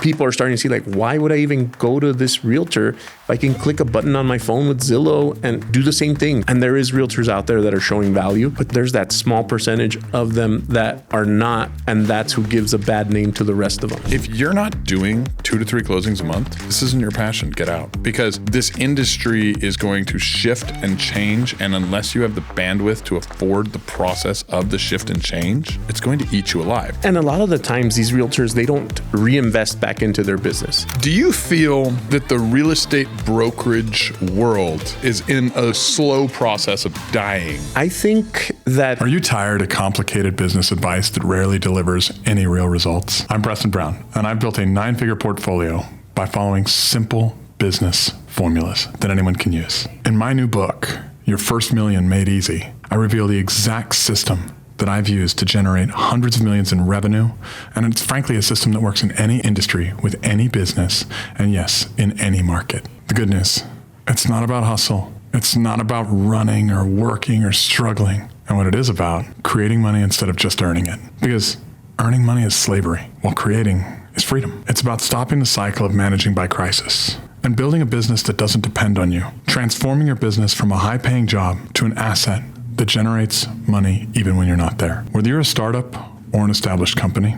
people are starting to see like, why would I even go to this realtor if I can click a button on my phone with Zillow and do the same thing? And there is realtors out there that are showing value, but there's that small percentage of them that are not, and that's who gives a bad name to the rest of them. If you're not doing 2 to 3 closings a month, this isn't your passion. Get out, because this industry is going to shift and change, and unless you have the bandwidth to afford the process of the shift and change, it's going to eat you alive. And a lot of the times these realtors, they don't reinvest back into their business. Do you feel that the real estate brokerage world is in a slow process of dying? I think that... Are you tired of complicated business advice that rarely delivers any real results? I'm Preston Brown, and I've built a 9-figure portfolio by following simple business formulas that anyone can use. In my new book, Your First Million Made Easy, I reveal the exact system that I've used to generate hundreds of millions in revenue. And it's frankly a system that works in any industry, with any business, and yes, in any market. The good news, it's not about hustle. It's not about running or working or struggling. And what it is about, creating money instead of just earning it. Because earning money is slavery, while creating is freedom. It's about stopping the cycle of managing by crisis and building a business that doesn't depend on you. Transforming your business from a high-paying job to an asset that generates money even when you're not there. Whether you're a startup or an established company,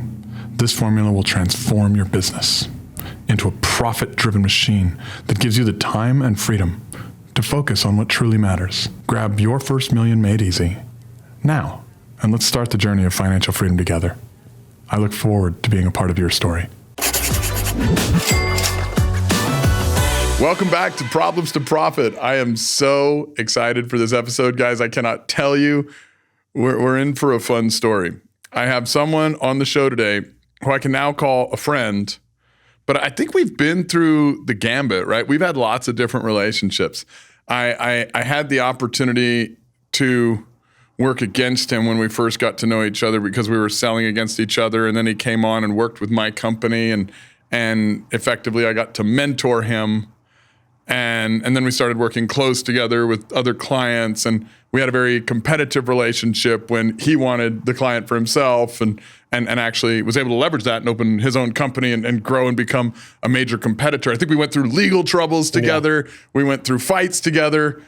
this formula will transform your business into a profit-driven machine that gives you the time and freedom to focus on what truly matters. Grab Your First Million Made Easy now, and let's start the journey of financial freedom together. I look forward to being a part of your story. Welcome back to Problems to Profit. I am so excited for this episode, guys. I cannot tell you, we're in for a fun story. I have someone on the show today who I can now call a friend, but I think we've been through the gambit, right? We've had lots of different relationships. I had the opportunity to work against him when we first got to know each other because we were selling against each other, and then he came on and worked with my company, and effectively I got to mentor him. And then we started working close together with other clients, and we had a very competitive relationship when he wanted the client for himself and actually was able to leverage that and open his own company and grow and become a major competitor. I think we went through legal troubles together. Yeah. We went through fights together.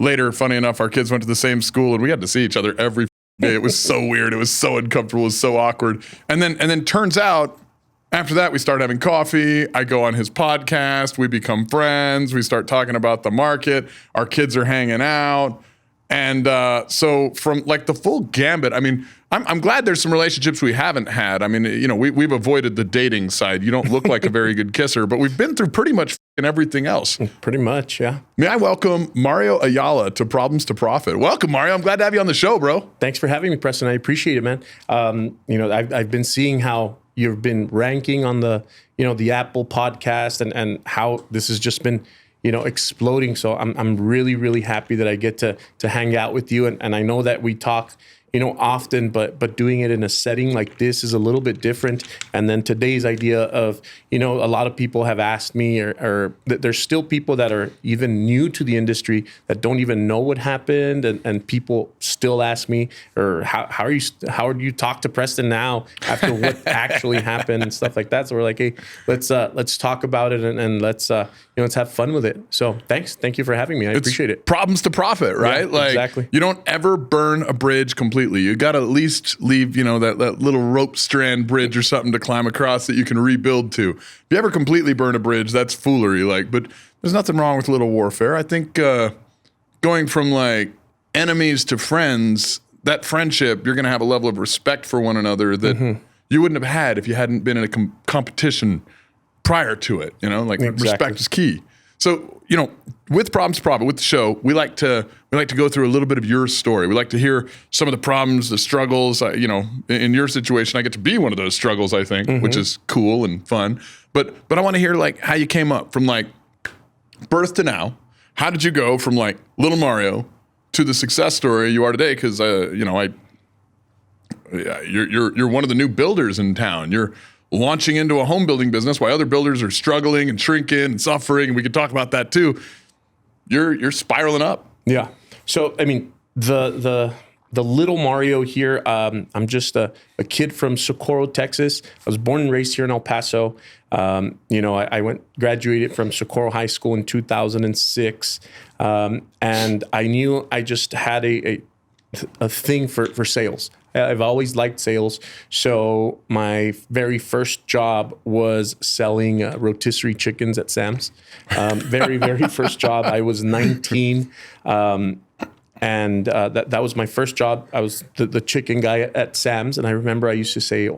Later, funny enough, our kids went to the same school and we had to see each other every day. It was so weird. It was so uncomfortable. It was so awkward. And then turns out, after that, we start having coffee. I go on his podcast. We become friends. We start talking about the market. Our kids are hanging out. And so from like the full gambit, I mean, I'm glad there's some relationships we haven't had. I mean, you know, we've avoided the dating side. You don't look like a very good kisser, but we've been through pretty much everything else. Pretty much, yeah. May I welcome Mario Ayala to Problems to Profit. Welcome, Mario. I'm glad to have you on the show, bro. Thanks for having me, Preston. I appreciate it, man. You know, I've been seeing how you've been ranking on the, you know, the Apple podcast and how this has just been, you know, exploding. So I'm really, really happy that I get to hang out with you. And I know that we talk, you know, often, but doing it in a setting like this is a little bit different. And then today's idea of, you know, a lot of people have asked me, or there's still people that are even new to the industry that don't even know what happened, and people still ask me, or how do you talk to Preston now after what actually happened and stuff like that. So we're like, hey, let's talk about it and let's let's have fun with it. So thank you for having me. I appreciate it. Problems to profit, right? Yeah, like exactly. You don't ever burn a bridge completely. You got to at least leave, you know, that little rope strand bridge or something to climb across that you can rebuild to. If you ever completely burn a bridge, that's foolery. Like, but there's nothing wrong with a little warfare. I think going from like enemies to friends, that friendship, you're going to have a level of respect for one another that you wouldn't have had if you hadn't been in a competition prior to it. You know, like respect is key. So, you know, with Problems to Profit, with the show, we like to go through a little bit of your story. We like to hear some of the problems, the struggles. You know, in your situation, I get to be one of those struggles, I think, which is cool and fun. But I want to hear like how you came up from like birth to now. How did you go from like little Mario to the success story you are today? Because you know, you're one of the new builders in town. You're launching into a home building business while other builders are struggling and shrinking and suffering, and we could talk about that too. You're spiraling up. Yeah. So I mean, the the little Mario here. I'm just a kid from Socorro, Texas. I was born and raised here in El Paso. I graduated from Socorro High School in 2006. And I knew I just had a thing for sales. I've always liked sales. So my very first job was selling rotisserie chickens at Sam's. Very first job. I was 19. And that was my first job. I was the chicken guy at Sam's. And I remember I used to say,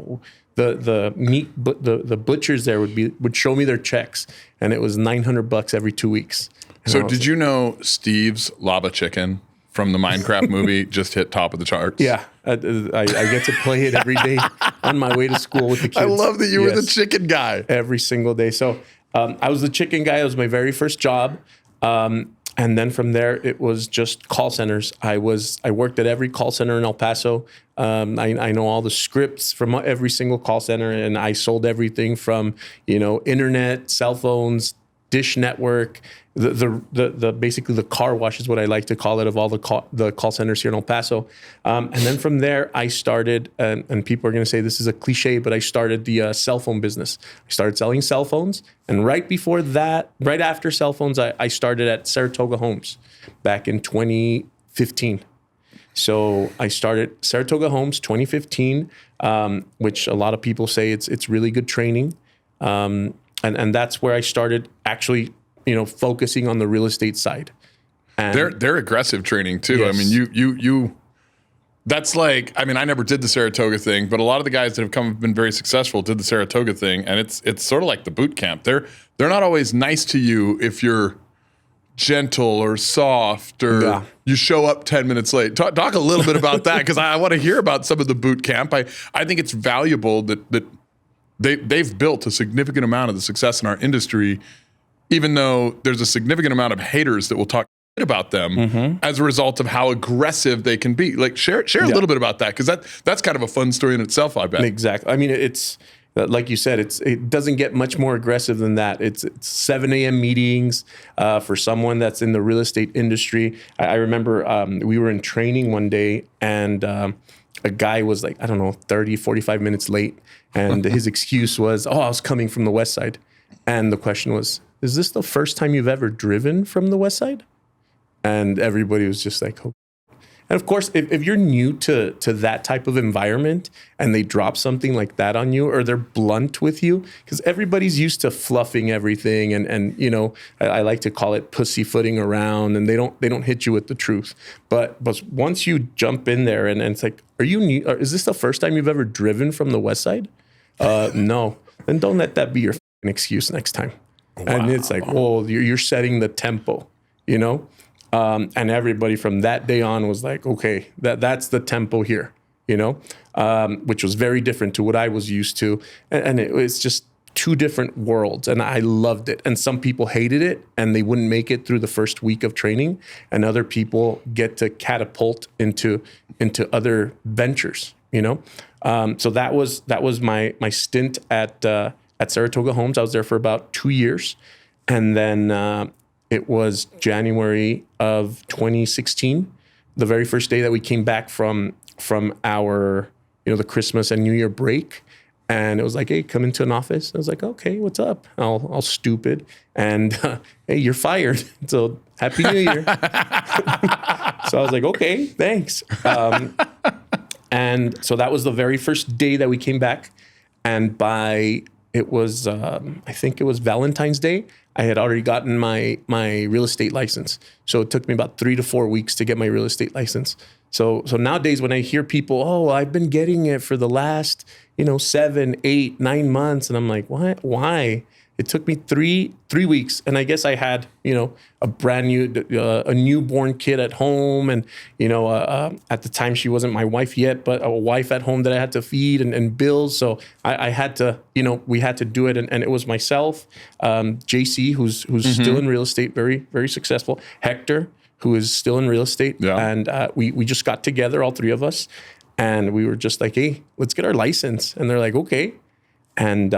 the meat, the butchers there would show me their checks. And it was $900 every 2 weeks. And so did you know Steve's Lava Chicken from the Minecraft movie just hit top of the charts? Yeah, I get to play it every day on my way to school with the kids. I love that you were the chicken guy. Every single day. So I was the chicken guy. It was my very first job. And then from there, it was just call centers. I worked at every call center in El Paso. I know all the scripts from every single call center, and I sold everything from, internet, cell phones, Dish Network, the basically the car wash is what I like to call it, of all the call centers here in El Paso. And then from there, I started, and people are going to say this is a cliche, but I started the cell phone business. I started selling cell phones. And right before that, right after cell phones, I started at Saratoga Homes back in 2015. So I started Saratoga Homes 2015, which a lot of people say it's really good training. And that's where I started actually, focusing on the real estate side. And they're aggressive training too. Yes. I mean, you that's like, I mean, I never did the Saratoga thing, but a lot of the guys that have been very successful did the Saratoga thing, and it's sort of like the boot camp. They're not always nice to you if you're gentle or soft or you show up 10 minutes late. Talk a little bit about that, because I want to hear about some of the boot camp. I think it's valuable that they've built a significant amount of the success in our industry, even though there's a significant amount of haters that will talk about them as a result of how aggressive they can be. Like share a little bit about that, because that's kind of a fun story in itself, I bet. Exactly. I mean, it's like you said, it doesn't get much more aggressive than that. It's 7 a.m. meetings for someone that's in the real estate industry. I remember we were in training one day, and a guy was like, 30, 45 minutes late. And his excuse was, I was coming from the West Side. And the question was, is this the first time you've ever driven from the West Side? And everybody was just like, oh. And of course, if you're new to that type of environment and they drop something like that on you, or they're blunt with you, because everybody's used to fluffing everything, and I like to call it pussyfooting around, and they don't hit you with the truth. But once you jump in there and it's like, are you new? Or is this the first time you've ever driven from the West Side? No. Then don't let that be your excuse next time. Wow. And it's like, well, you're setting the tempo, and everybody from that day on was like, okay, that's the tempo here, which was very different to what I was used to. And it was just two different worlds, and I loved it. And some people hated it and they wouldn't make it through the first week of training, and other people get to catapult into other ventures, So that was my stint at Saratoga Homes. I was there for about 2 years. And then it was January of 2016, the very first day that we came back from our, the Christmas and New Year break. And it was like, hey, come into an office. I was like, okay, what's up? All stupid. And hey, you're fired. So Happy New Year. So I was like, okay, thanks. And so that was the very first day that we came back. And it was, I think it was Valentine's Day, I had already gotten my real estate license. So it took me about 3 to 4 weeks to get my real estate license. So nowadays when I hear people, I've been getting it for the last, 7, 8, 9 months. And I'm like, what? Why? It took me three weeks. And I guess I had, a brand new, a newborn kid at home. And, at the time she wasn't my wife yet, but a wife at home that I had to feed and bills. So I had to, we had to do it. And it was myself, JC, who's still in real estate, very, very successful. Hector, who is still in real estate. Yeah. And we just got together, all three of us. And we were just like, hey, let's get our license. And they're like, okay. And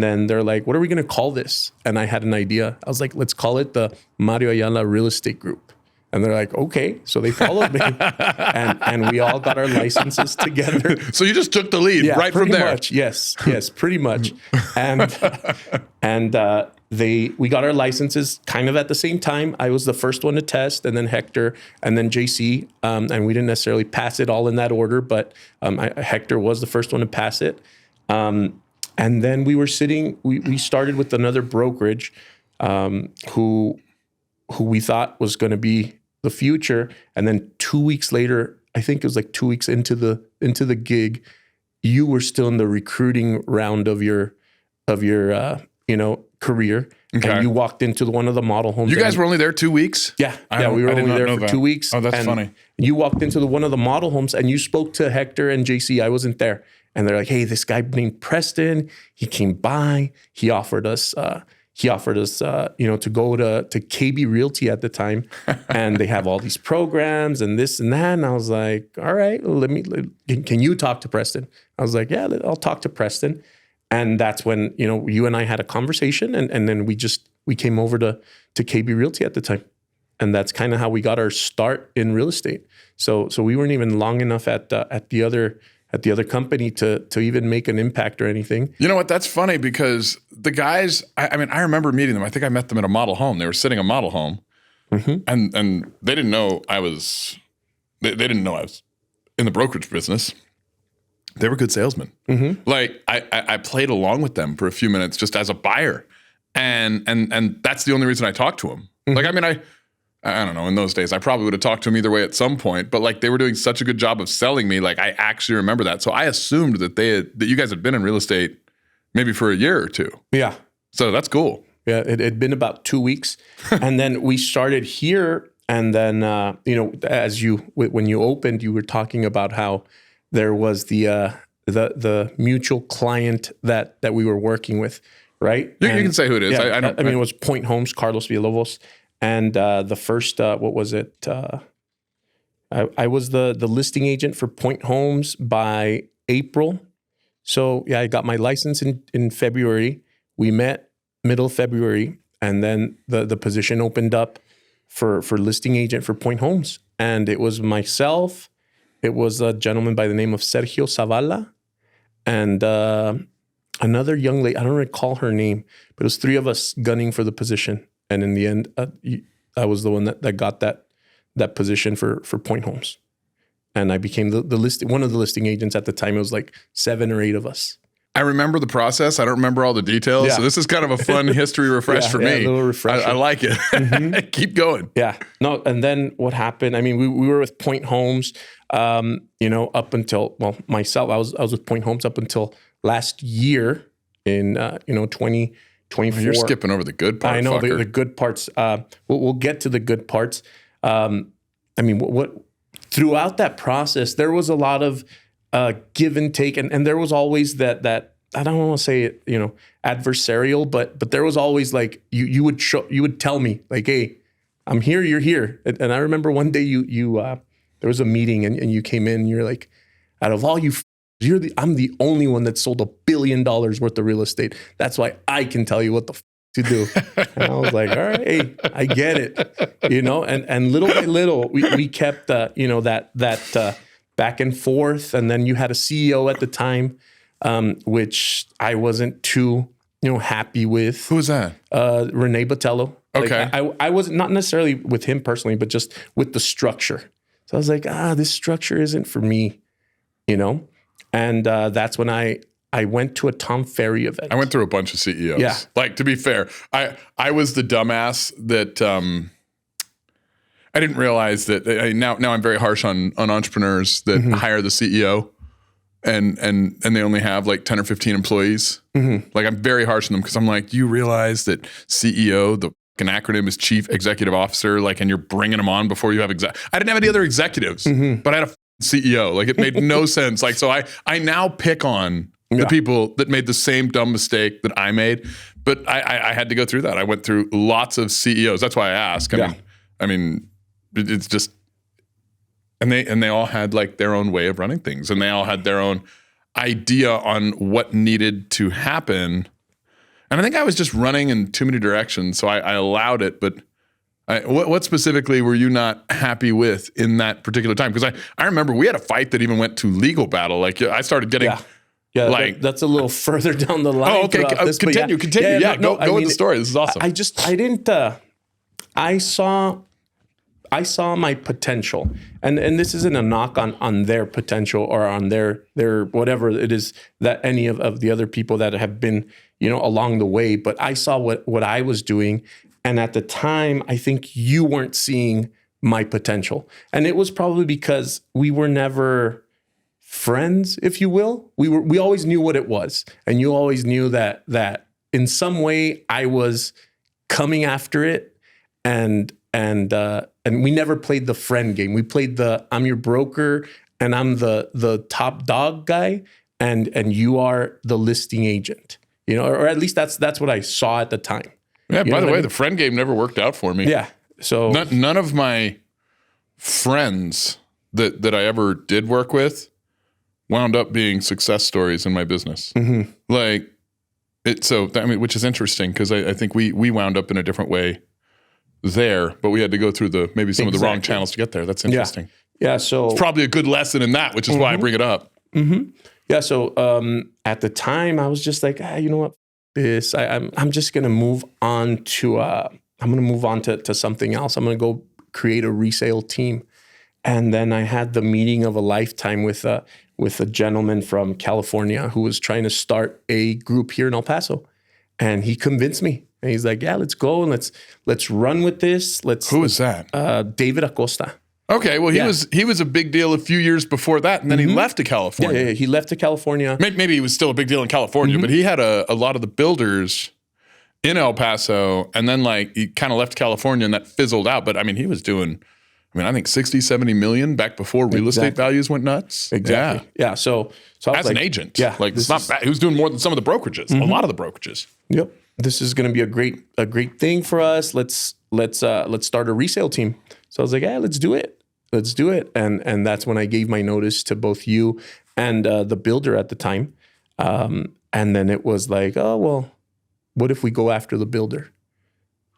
then they're like, what are we going to call this? And I had an idea. I was like, let's call it the Mario Ayala Real Estate Group. And they're like, okay. So they followed me and we all got our licenses together. So you just took the lead right from there. Much. Yes, pretty much. And we got our licenses kind of at the same time. I was the first one to test, and then Hector, and then JC. And we didn't necessarily pass it all in that order, but Hector was the first one to pass it. And then we started with another brokerage who we thought was going to be the future. And then 2 weeks later, I think it was like 2 weeks into the gig, you were still in the recruiting round of your career. Okay. And you walked into one of the model homes. You guys were only there 2 weeks? Yeah. We were only there for 2 weeks. Oh, that's funny. You walked into one of the model homes and you spoke to Hector and JC. I wasn't there. And they're like, hey, this guy named Preston, he came by, he offered us to go to KB Realty at the time. And they have all these programs and this and that. And I was like, all right, can you talk to Preston? I was like, yeah, I'll talk to Preston. And that's when, you and I had a conversation and then we came over to KB Realty at the time. And that's kind of how we got our start in real estate. So we weren't even long enough at the other company to even make an impact or anything. You know what? That's funny because the guys, I remember meeting them. I think I met them at a model home. They were sitting in a model home, and they didn't know I was. They didn't know I was in the brokerage business. They were good salesmen. Like I played along with them for a few minutes just as a buyer, and that's the only reason I talked to them. Like I don't know, in those days, I probably would have talked to them either way at some point, but like they were doing such a good job of selling me. Like I actually remember that. So I assumed that that you guys had been in real estate maybe for a year or two. Yeah. So that's cool. Yeah. It had been about 2 weeks. And then we started here. And then, when you opened, you were talking about how there was the mutual client that we were working with, right? You can say who it is. Yeah, it was Point Homes, Carlos Villalobos. And the first, what was it? I was the listing agent for Point Homes by April. So yeah, I got my license in February. We met middle of February, and then the position opened up for listing agent for Point Homes. And it was myself. It was a gentleman by the name of Sergio Zavala, and another young lady. I don't recall her name, but it was three of us gunning for the position. And in the end, I was the one that got that position for Point Homes. And I became one of the listing agents at the time. It was like 7 or 8 of us. I remember the process. I don't remember all the details. Yeah. So this is kind of a fun history refresh for me. A little refresher. I like it. Keep going. Yeah. No. And then what happened? I mean, we were with Point Homes, up until, myself, I was with Point Homes up until last year in, 2024. You're skipping over the good part. I know the good parts. We'll get to the good parts. What throughout that process, there was a lot of give and take, and there was always that I don't want to say it, adversarial, but there was always like you would tell me like, hey, I'm here, you're here, and I remember one day you there was a meeting and you came in and you're like, out of all you. I'm the only one that sold $1 billion worth of real estate. That's why I can tell you what the to do. And I was like, all right, hey, I get it. And little by little, we kept, that back and forth. And then you had a CEO at the time, which I wasn't too, happy with. Who was that? Renee Botello. Okay. I wasn't not necessarily with him personally, but just with the structure. So I was like, this structure isn't for me, And that's when I went to a Tom Ferry event. I went through a bunch of CEOs. Yeah. Like, to be fair, I was the dumbass that I didn't realize that now I'm very harsh on entrepreneurs that hire the CEO and they only have like 10 or 15 employees. Like, I'm very harsh on them because I'm like, you realize that CEO, the fucking acronym is Chief Executive Officer, like, and you're bringing them on before you have I didn't have any other executives, but I had a CEO. Like, it made no sense. Like, so I now pick on the people that made the same dumb mistake that I made, but I had to go through that. I went through lots of CEOs. That's why I ask. I mean, it's just, and they all had like their own way of running things, and they all had their own idea on what needed to happen. And I think I was just running in too many directions, so I allowed it. But What specifically were you not happy with in that particular time? Because I remember we had a fight that even went to legal battle. Like I started getting, like that's a little further down the line. Oh, okay. Continue. Go with the story. This is awesome. I didn't. I saw my potential, and this isn't a knock on their potential or on their whatever it is that any of the other people that have been, along the way. But I saw what I was doing. And at the time, I think you weren't seeing my potential. And it was probably because we were never friends, if you will. We always knew what it was. And you always knew that in some way I was coming after it. And we never played the friend game. We played I'm your broker and I'm the top dog guy and you are the listing agent. Or at least that's what I saw at the time. Yeah, by the way, the friend game never worked out for me. Yeah. So none of my friends that I ever did work with wound up being success stories in my business. Mm-hmm. Which is interesting because I think we wound up in a different way there, but we had to go through maybe some of the wrong channels to get there. That's interesting. Yeah. So it's probably a good lesson in that, which is why I bring it up. Mm-hmm. Yeah. So at the time I was just like, you know what? I'm just gonna move on to something else. I'm gonna go create a resale team, and then I had the meeting of a lifetime with a gentleman from California who was trying to start a group here in El Paso, and he convinced me. And he's like, "Yeah, let's go and let's run with this." Who is that? David Acosta. Okay, well, he was a big deal a few years before that, and then he left to California. Yeah, he left to California. Maybe he was still a big deal in California, but he had a lot of the builders in El Paso, and then he kind of left California, and that fizzled out. But, he was doing, I think 60, 70 million back before real estate values went nuts. Exactly. Yeah, so I was as an agent. Yeah. It's not bad. He was doing more than some of the brokerages, a lot of the brokerages. Yep. This is going to be a great thing for us. Let's start a resale team. So I was like, let's do it. Let's do it. And that's when I gave my notice to both you and the builder at the time. And then it was like, oh, well, what if we go after the builder?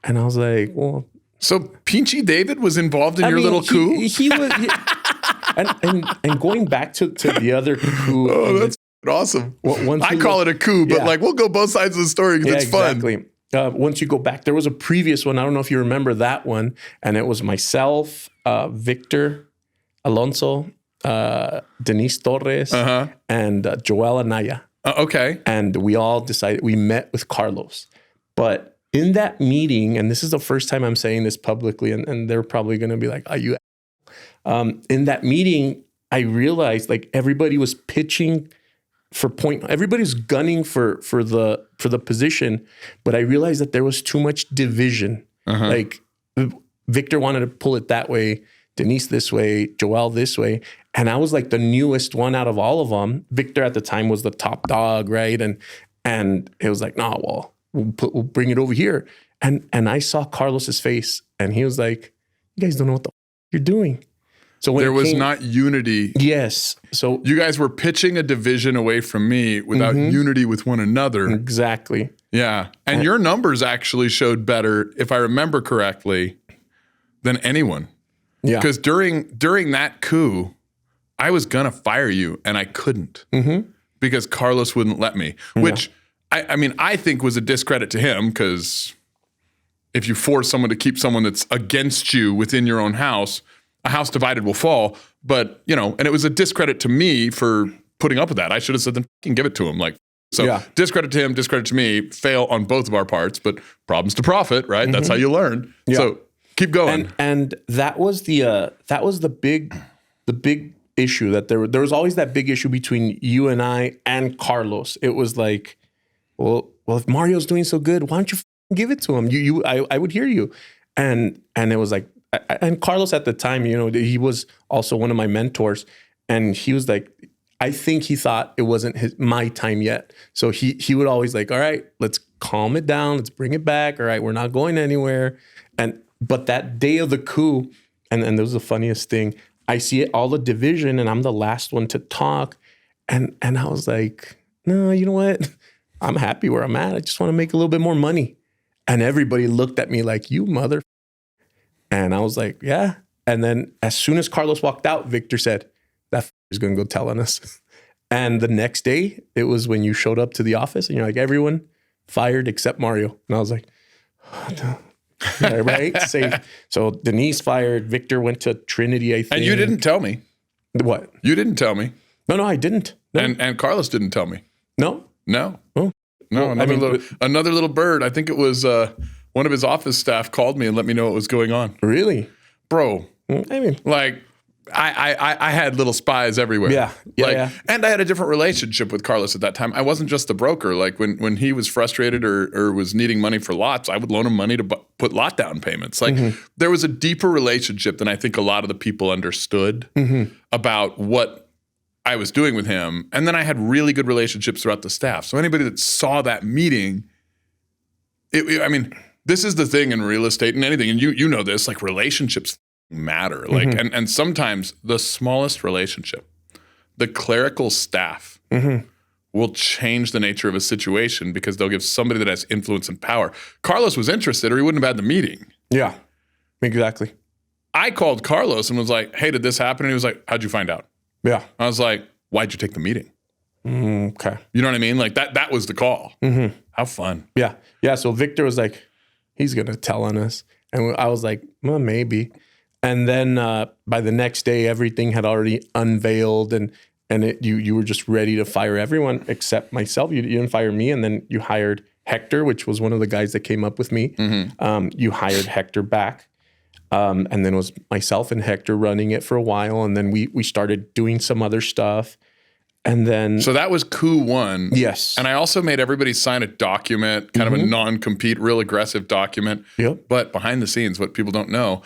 And I was like, well. So Pinchy David was involved in your little coup? He was. And going back to the other coup. Oh, that's awesome. I call it a coup, but we'll go both sides of the story because it's fun. Exactly. Once you go back, there was a previous one. I don't know if you remember that one. And it was myself, Victor Alonso, Denise Torres, and Joel Anaya. Okay. And we all decided, we met with Carlos. But in that meeting, and this is the first time I'm saying this publicly, and they're probably going to be like, are you? In that meeting, I realized everybody was pitching for point. Everybody's gunning for the position, but I realized that there was too much division. Victor wanted to pull it that way, Denise this way, Joel this way, and I was the newest one out of all of them. Victor at the time was the top dog, right? And it was no, we'll bring it over here. And I saw Carlos's face, and he was like, "You guys don't know what the you're doing." So when there was not unity. Yes. So you guys were pitching a division away from me without unity with one another. Exactly. Yeah. And your numbers actually showed better, if I remember correctly, than anyone. Yeah. Because during that coup, I was going to fire you and I couldn't because Carlos wouldn't let me, which I think was a discredit to him because if you force someone to keep someone that's against you within your own house, a house divided will fall. But, and it was a discredit to me for putting up with that. I should have said, then fucking give it to him. Discredit to him, discredit to me, fail on both of our parts, but problems to profit, right? That's how you learn. Yeah. So keep going. And that was the big issue that there was always that big issue between you and I and Carlos. It was like, well, if Mario's doing so good, why don't you give it to him? I would hear you. And it was like, and Carlos at the time, he was also one of my mentors, and he was like, I think he thought it wasn't my time yet. So he would always all right, let's calm it down. Let's bring it back. All right, we're not going anywhere. But that day of the coup, and this was the funniest thing, I see all the division and I'm the last one to talk. And I was like, no, you know what? I'm happy where I'm at. I just want to make a little bit more money. And everybody looked at me like, you mother. And I was like, yeah. And then as soon as Carlos walked out, Victor said, that is going to go tell on us. And the next day, it was when you showed up to the office and you're like, everyone fired except Mario. And I was like, oh, no. Yeah, right? So Denise fired. Victor went to Trinity, I think. And you didn't tell me. What? You didn't tell me. No, I didn't. No. And Carlos didn't tell me. No? No. Oh. No, Well, another little bird. I think it was one of his office staff called me and let me know what was going on. Really? Bro, I mean, like I had little spies everywhere. Yeah. And I had a different relationship with Carlos at that time. I wasn't just a broker. Like when he was frustrated or was needing money for lots, I would loan him money to put lot down payments. Like there was a deeper relationship than I think a lot of the people understood about what I was doing with him. And then I had really good relationships throughout the staff. So anybody that saw that meeting, I mean, this is the thing in real estate and anything, and you know this, like relationships matter. Like, and sometimes the smallest relationship, the clerical staff will change the nature of a situation because they'll give somebody that has influence and power. Carlos was interested or he wouldn't have had the meeting. yeah, exactly. I called Carlos and was like, hey, did this happen? And he was like, how'd you find out? Yeah. I was like, why'd you take the meeting? Okay. You know what I mean? Like that was the call. How fun. Yeah. Yeah. So Victor was like, he's going to tell on us. And I was like, well, maybe. And then by the next day, everything had already unveiled and you were just ready to fire everyone except myself. You didn't fire me. And then you hired Hector, which was one of the guys that came up with me. You hired Hector back. And then it was myself and Hector running it for a while. And then we started doing some other stuff. And then... So that was coup 1. Yes. And I also made everybody sign a document, kind of a non-compete, real aggressive document. Yep. But behind the scenes, what people don't know,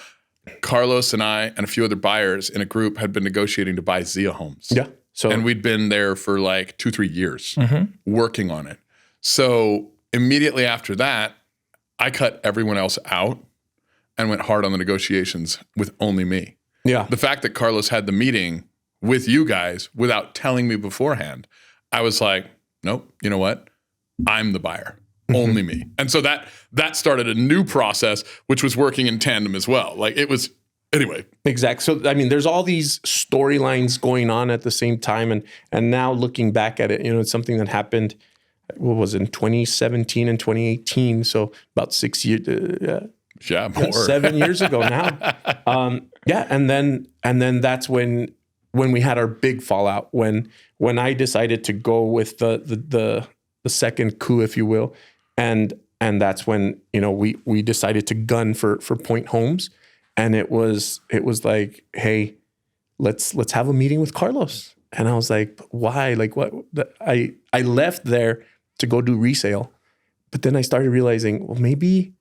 Carlos and I and a few other buyers in a group had been negotiating to buy Zia Homes. Yeah. And we'd been there for like 2-3 years working on it. So immediately after that, I cut everyone else out and went hard on the negotiations with only me. Yeah. The fact that Carlos had the meeting with you guys without telling me beforehand, I was like, nope, you know what? I'm the buyer, only me. And so that started a new process, which was working in tandem as well. Like it was, anyway. Exactly. So, I mean, there's all these storylines going on at the same time. And now looking back at it, it's something that happened, what was it, in 2017 and 2018. So about 6 years, yeah, more. 7 years ago now. And then that's when we had our big fallout, when I decided to go with the second coup, if you will. And that's when, we decided to gun for Point Homes. And it was like, hey, let's have a meeting with Carlos. And I was like, why? Like what? I left there to go do resale. But then I started realizing, well, maybe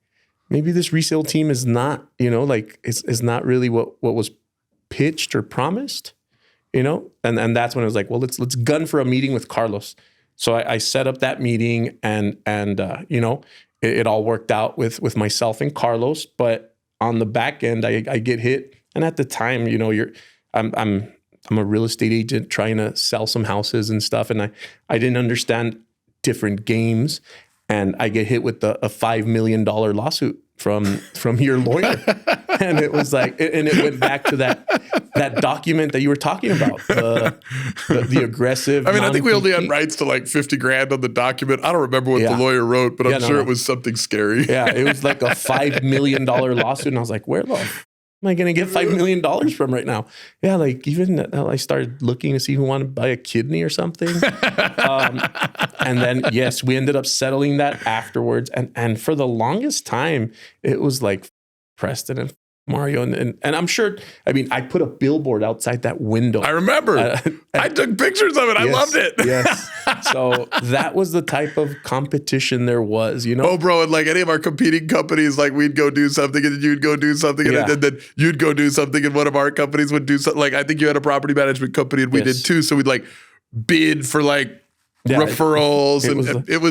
this resale team is not, is not really what was pitched or promised, and that's when I was like, well, let's gun for a meeting with Carlos. So I set up that meeting and it all worked out with myself and Carlos, but on the back end, I get hit. And at the time, I'm a real estate agent trying to sell some houses and stuff. And I didn't understand different games. And I get hit with a $5 million lawsuit from your lawyer. And it was like, and it went back to that document that you were talking about, the aggressive. I mean, I think we only had rights to like $50,000 on the document. I don't remember what the lawyer wrote, but I'm sure it was something scary. Yeah, it was like a $5 million lawsuit. And I was like, where the am I going to get $5 million from right now? Yeah, like even I started looking to see who wanted to buy a kidney or something. And then, yes, we ended up settling that afterwards. And for the longest time, it was like Preston and Mario. And I'm sure, I mean, I put a billboard outside that window. I remember. I took pictures of it. I loved it. Yes. So that was the type of competition there was, Oh, bro. And like any of our competing companies, like we'd go do something and you'd go do something and then you'd go do something and one of our companies would do something. Like I think you had a property management company and we did too. So we'd like bid for like referrals and it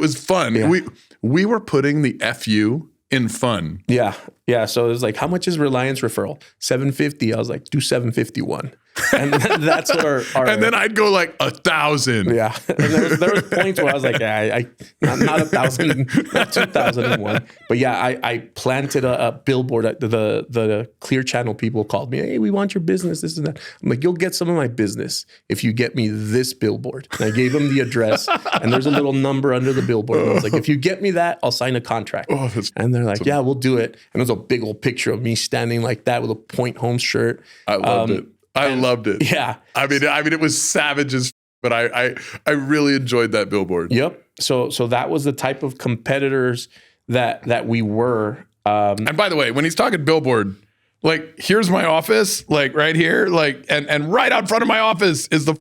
was fun. Yeah. We were putting the FU in fun. Yeah. Yeah. So it was like, how much is Reliance referral? $750. I was like, do $751. And that's what our and then I'd go like 1,000. yeah. And there was points where I was like, I not 1,000, not 2,001. But yeah, I planted a billboard. The Clear Channel people called me. Hey, we want your business, this and that. I'm like, you'll get some of my business if you get me this billboard. And I gave them the address, and there's a little number under the billboard. And I was like, if you get me that, I'll sign a contract. And they're like, yeah, we'll do it. And there's a big old picture of me standing like that with a Point Home shirt. I loved it. I loved it. Yeah. I mean, it was savage as, but I really enjoyed that billboard. Yep. So that was the type of competitors that we were. And by the way, when he's talking billboard, like, here's my office, like right here, like, and right out front of my office is the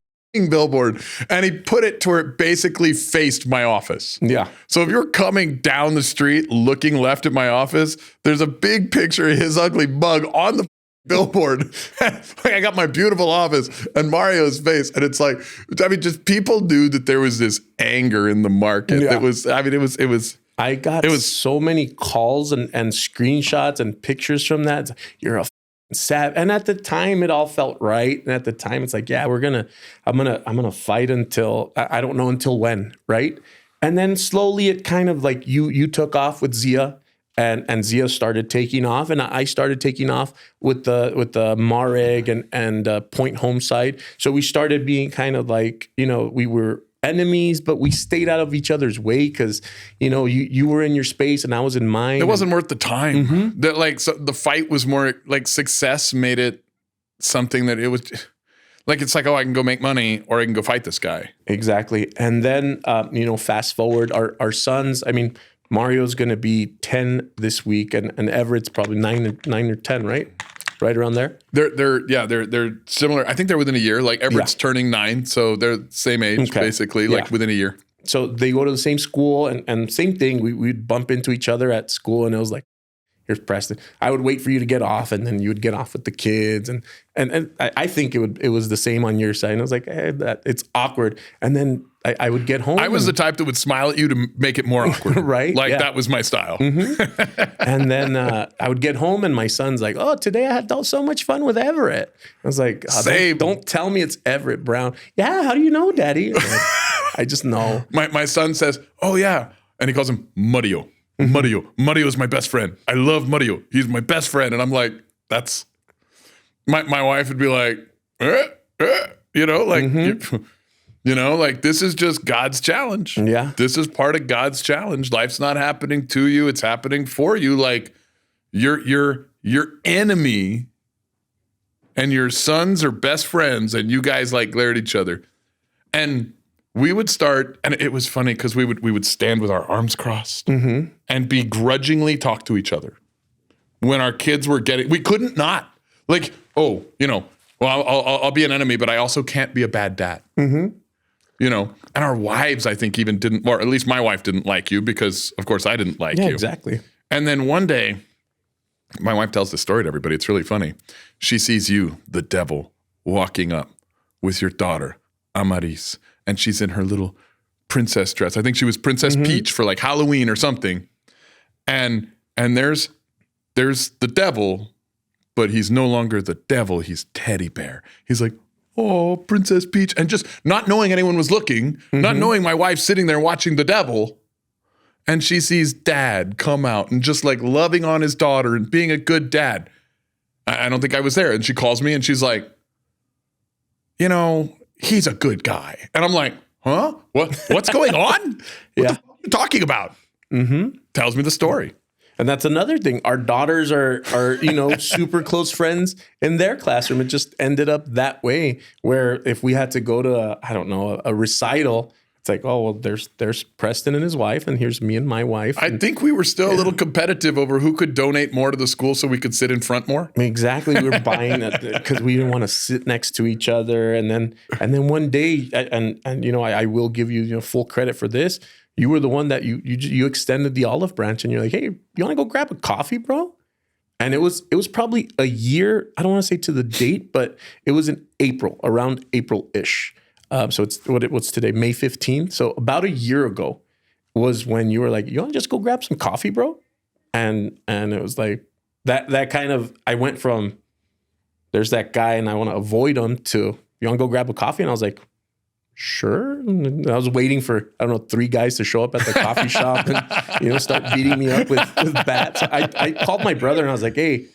billboard. And he put it to where it basically faced my office. Yeah. So if you're coming down the street looking left at my office, there's a big picture of his ugly mug on the billboard. Like, I got my beautiful office and Mario's face. And it's like, I mean, just people knew that there was this anger in the market. Yeah. It was. I got so many calls and screenshots and pictures from that. You're a sad. And at the time, it all felt right. And at the time, it's like, yeah, I'm gonna fight until I don't know until when, right? And then slowly, it kind of like you took off with Zia, and Zia started taking off, and I started taking off with the Mareg and Point Home side. So we started being kind of like, we were enemies, but we stayed out of each other's way because, you were in your space and I was in mine. It wasn't worth the time. So the fight was more like success made it something that it was like, it's like, oh, I can go make money or I can go fight this guy. Exactly. And then, fast forward our sons, I mean, Mario's going to be 10 this week and Everett's probably 9 or 10, right? Right around there. They're similar. I think they're within a year. Like Everett's turning 9, so they're same age basically, like within a year. So they go to the same school and same thing. We'd bump into each other at school, and it was like, here's Preston. I would wait for you to get off, and then you would get off with the kids, and I think it was the same on your side. And I was like, hey, it's awkward. And then I would get home. I was the type that would smile at you to make it more awkward. Right? Like that was my style. And then I would get home and my son's like, oh, today I had so much fun with Everett. I was like, don't tell me it's Everett Brown. Yeah, how do you know, Daddy? I just know. My son says, oh yeah. And he calls him Mario. Mario is my best friend. I love Mario. He's my best friend. And I'm like, that's, my wife would be like, like this is just God's challenge. Yeah. This is part of God's challenge. Life's not happening to you. It's happening for you. Like your enemy and your sons are best friends and you guys like glare at each other. And we would start, and it was funny because we would stand with our arms crossed and begrudgingly talk to each other. When our kids were we couldn't not. Like, well, I'll be an enemy, but I also can't be a bad dad. And our wives, I think, even didn't, or at least my wife didn't like you because, of course, I didn't like you. Exactly. And then one day, my wife tells this story to everybody. It's really funny. She sees you, the devil, walking up with your daughter, Amaris, and she's in her little princess dress. I think she was Princess Peach for like Halloween or something. And there's the devil, but he's no longer the devil. He's Teddy Bear. He's like, oh, Princess Peach. And just not knowing anyone was looking, not knowing my wife sitting there watching the devil. And she sees dad come out and just like loving on his daughter and being a good dad. I don't think I was there. And she calls me and she's like, he's a good guy. And I'm like, huh? What's going on? What the fuck are you talking about? Tells me the story. And that's another thing. Our daughters are super close friends in their classroom. It just ended up that way where if we had to go to a recital, it's like, oh, well, there's Preston and his wife, and here's me and my wife. I think we were still a little competitive over who could donate more to the school so we could sit in front more. Exactly. We were buying it because we didn't want to sit next to each other. And then one day, I will give you full credit for this. You were the one that you extended the olive branch, and you're like, hey, you want to go grab a coffee, bro? And it was probably a year. I don't want to say to the date, but it was in April, around April-ish. So it's what's today, May 15th. So about a year ago was when you were like, you want to just go grab some coffee, bro? And it was like that kind of, I went from there's that guy and I want to avoid him you want to go grab a coffee? And I was like, sure. And I was waiting for, I don't know, 3 guys to show up at the coffee shop and, start beating me up with bats. I called my brother and I was like, hey,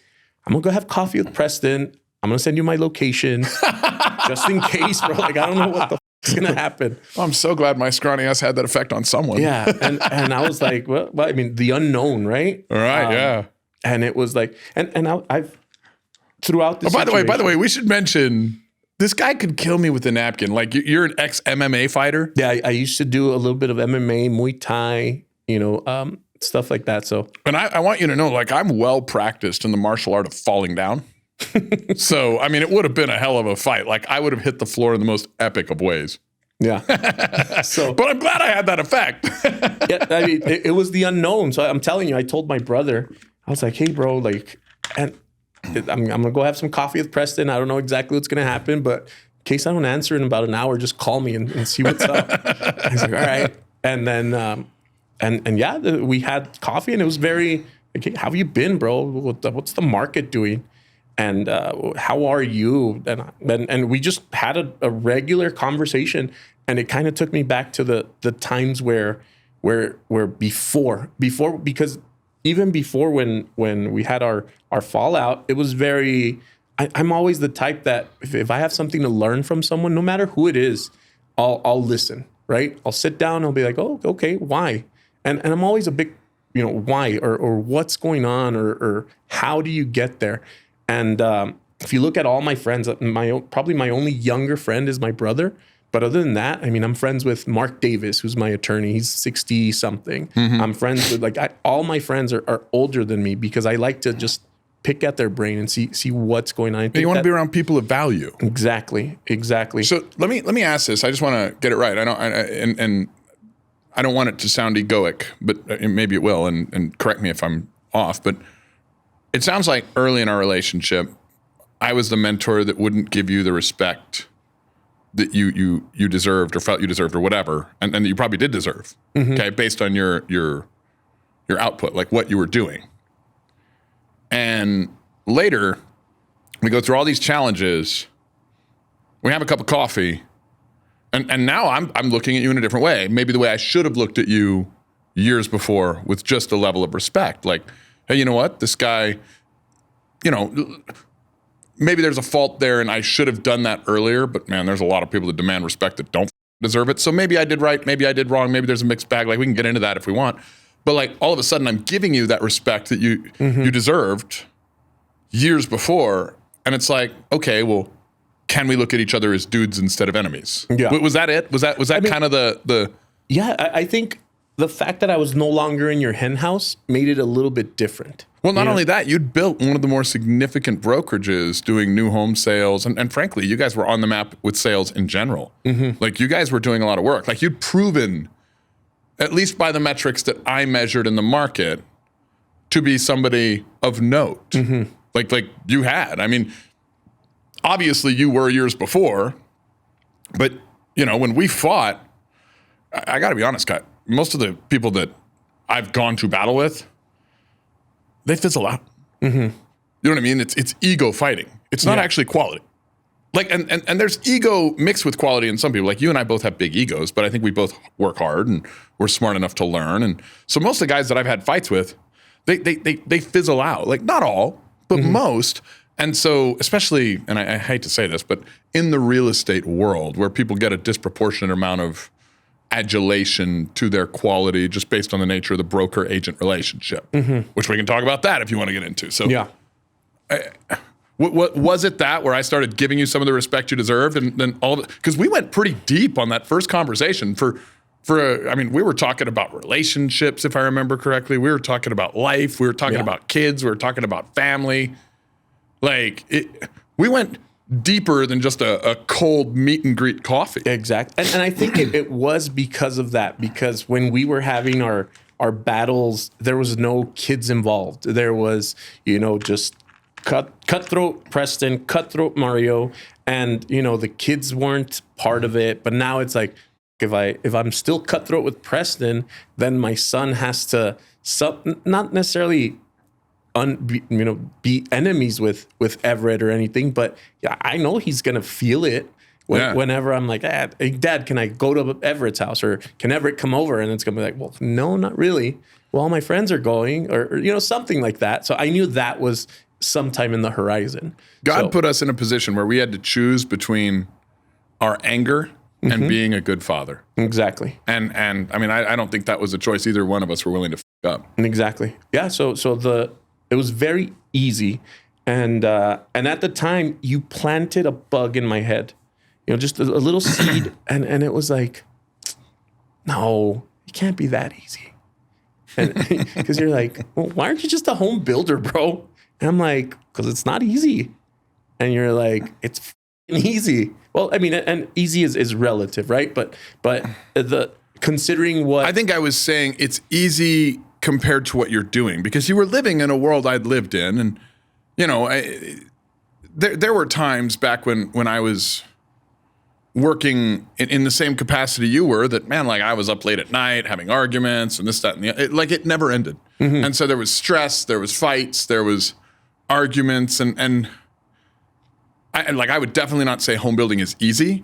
I'm going to go have coffee with Preston. I'm going to send you my location just in case, bro. Like, I don't know what the is going to happen. I'm so glad my scrawny ass had that effect on someone. Yeah. And I was like, well, I mean, the unknown, right? All right. Yeah. And it was like, and I've throughout this. By the way, we should mention this guy could kill me with a napkin. Like, you're an ex-MMA fighter. Yeah. I used to do a little bit of MMA, Muay Thai, stuff like that. So, and I want you to know, like, I'm well practiced in the martial art of falling down. So, I mean, it would have been a hell of a fight. Like, I would have hit the floor in the most epic of ways. Yeah. But I'm glad I had that effect. Yeah, I mean, it was the unknown. So I'm telling you, I told my brother, I was like, hey, bro, like, and I'm going to go have some coffee with Preston. I don't know exactly what's going to happen, but in case I don't answer in about an hour, just call me and see what's up. I was like, all right. And then, we had coffee and it was very, like, hey, how have you been, bro? What's the market doing? And how are you? And we just had a regular conversation, and it kind of took me back to the times where before, because even before when we had our fallout, it was very. I'm always the type that if I have something to learn from someone, no matter who it is, I'll listen. Right? I'll sit down. I'll be like, oh, okay, why? And I'm always a big, why or what's going on or how do you get there? And if you look at all my friends, probably my only younger friend is my brother. But other than that, I mean, I'm friends with Mark Davis, who's my attorney. He's 60 something. Mm-hmm. I'm friends with all my friends are older than me because I like to just pick at their brain and see what's going on. You want to be around people of value. Exactly. So let me ask this. I just want to get it right. And I don't want it to sound egoic, but maybe it will. And correct me if I'm off. But it sounds like early in our relationship, I was the mentor that wouldn't give you the respect that you deserved or felt you deserved or whatever, and that you probably did deserve. Mm-hmm. Okay, based on your output, like what you were doing. And later, we go through all these challenges. We have a cup of coffee, and now I'm looking at you in a different way. Maybe the way I should have looked at you years before, with just a level of respect, like, hey, you know what? This guy, maybe there's a fault there and I should have done that earlier, but man, there's a lot of people that demand respect that don't deserve it. So maybe I did right, maybe I did wrong, maybe there's a mixed bag. Like, we can get into that if we want. But like, all of a sudden I'm giving you that respect that you deserved years before. And it's like, okay, well, can we look at each other as dudes instead of enemies? Yeah. Was that it? Was that kind of the... Yeah, I think the fact that I was no longer in your hen house made it a little bit different. Well, not only that, you'd built one of the more significant brokerages doing new home sales. And frankly, you guys were on the map with sales in general. Mm-hmm. Like, you guys were doing a lot of work. Like, you'd proven, at least by the metrics that I measured in the market, to be somebody of note. Mm-hmm. Like you had. I mean, obviously you were years before, but, when we fought, I got to be honest, Scott, most of the people that I've gone to battle with, they fizzle out. Mm-hmm. You know what I mean? It's ego fighting. It's not actually quality. Like, and there's ego mixed with quality in some people. Like, you and I both have big egos, but I think we both work hard and we're smart enough to learn. And so most of the guys that I've had fights with, they fizzle out. Like, not all, but most. And so, especially, and I hate to say this, but in the real estate world, where people get a disproportionate amount of adulation to their quality just based on the nature of the broker-agent relationship, which we can talk about that if you want to get into. So, yeah. What was it that where I started giving you some of the respect you deserved, and then all of it? Because we went pretty deep on that first conversation. We were talking about relationships, if I remember correctly. We were talking about life. We were talking about kids. We were talking about family. Like, we went deeper than just a cold meet and greet coffee. Exactly. And I think it was because of that, because when we were having our battles, there was no kids involved. There was, just cutthroat Preston, cutthroat Mario, and, the kids weren't part of it. But now it's like, if I'm still cutthroat with Preston, then my son has to not necessarily be enemies with Everett or anything, but yeah, I know he's gonna feel it whenever I'm like, hey, Dad, can I go to Everett's house, or can Everett come over? And it's gonna be like, well, no, not really. Well, all my friends are going, or something like that. So I knew that was sometime in the horizon. God put us in a position where we had to choose between our anger and being a good father. Exactly. And I mean, I don't think that was a choice either one of us were willing to f up. Exactly. Yeah. So it was very easy. And at the time you planted a bug in my head, just a little seed. And it was like, no, it can't be that easy. And because you're like, well, why aren't you just a home builder, bro? And I'm like, because it's not easy. And you're like, it's easy. Well, I mean, and easy is relative, right? But the considering what I think I was saying, it's easy compared to what you're doing, because you were living in a world I'd lived in, and there were times back when I was working in the same capacity you were, that, man, like I was up late at night having arguments and this, that, and the other. It never ended. And so there was stress, there was fights, there was arguments, and I would definitely not say home building is easy,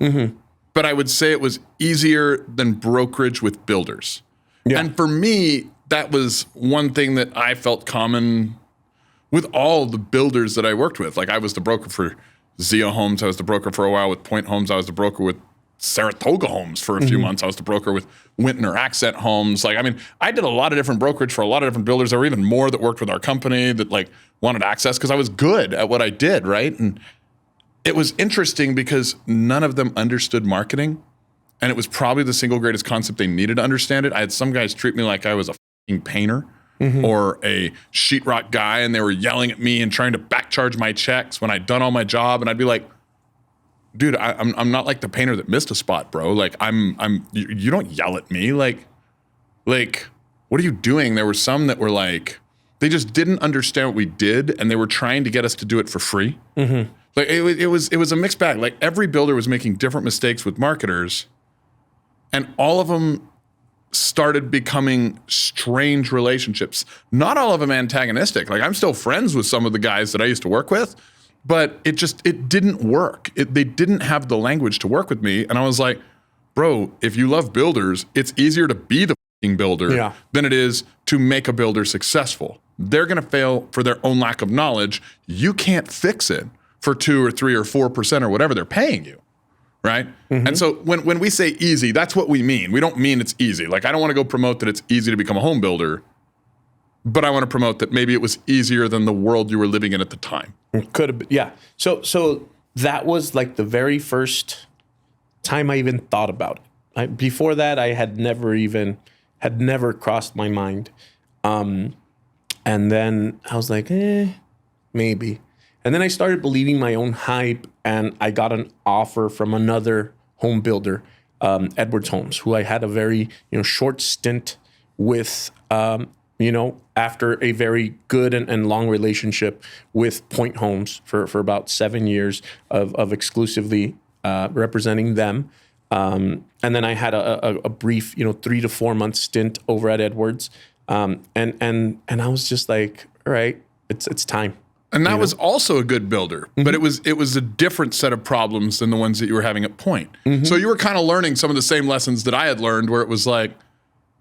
but I would say it was easier than brokerage with builders. Yeah. And for me, that was one thing that I felt common with all the builders that I worked with. Like, I was the broker for Zia Homes. I was the broker for a while with Point Homes. I was the broker with Saratoga Homes for a few months. I was the broker with Winton Accent Homes. Like, I mean, I did a lot of different brokerage for a lot of different builders. There were even more that worked with our company that like wanted access because I was good at what I did, right? And it was interesting because none of them understood marketing, and it was probably the single greatest concept they needed to understand it. I had some guys treat me like I was a fucking painter or a sheetrock guy, and they were yelling at me and trying to backcharge my checks when I'd done all my job, and I'd be like, dude, I'm not like the painter that missed a spot, bro. Like, you don't yell at me. Like, what are you doing? There were some that were like, they just didn't understand what we did, and they were trying to get us to do it for free. Like, it was a mixed bag. Like, every builder was making different mistakes with marketers, and all of them started becoming strange relationships. Not all of them antagonistic. Like, I'm still friends with some of the guys that I used to work with, but it didn't work. They didn't have the language to work with me. And I was like, bro, if you love builders, it's easier to be the f***ing builder than it is to make a builder successful. They're going to fail for their own lack of knowledge. You can't fix it for 2 or 3 or 4% or whatever they're paying you, right? And so when we say easy, that's what we mean. We don't mean it's easy. Like, I don't want to go promote that it's easy to become a home builder, but I want to promote that maybe it was easier than the world you were living in at the time. It could have been, yeah. So that was like the very first time I even thought about it. Before that, I had never crossed my mind. And then I was like, maybe. And then I started believing my own hype, and I got an offer from another home builder, Edwards Homes, who I had a very short stint with, after a very good and long relationship with Point Homes for about 7 years of exclusively representing them. And then I had a brief 3 to 4 month stint over at Edwards. And I was just like, all right, it's time. And that was also a good builder, but it was a different set of problems than the ones that you were having at Point. So you were kind of learning some of the same lessons that I had learned, where it was like,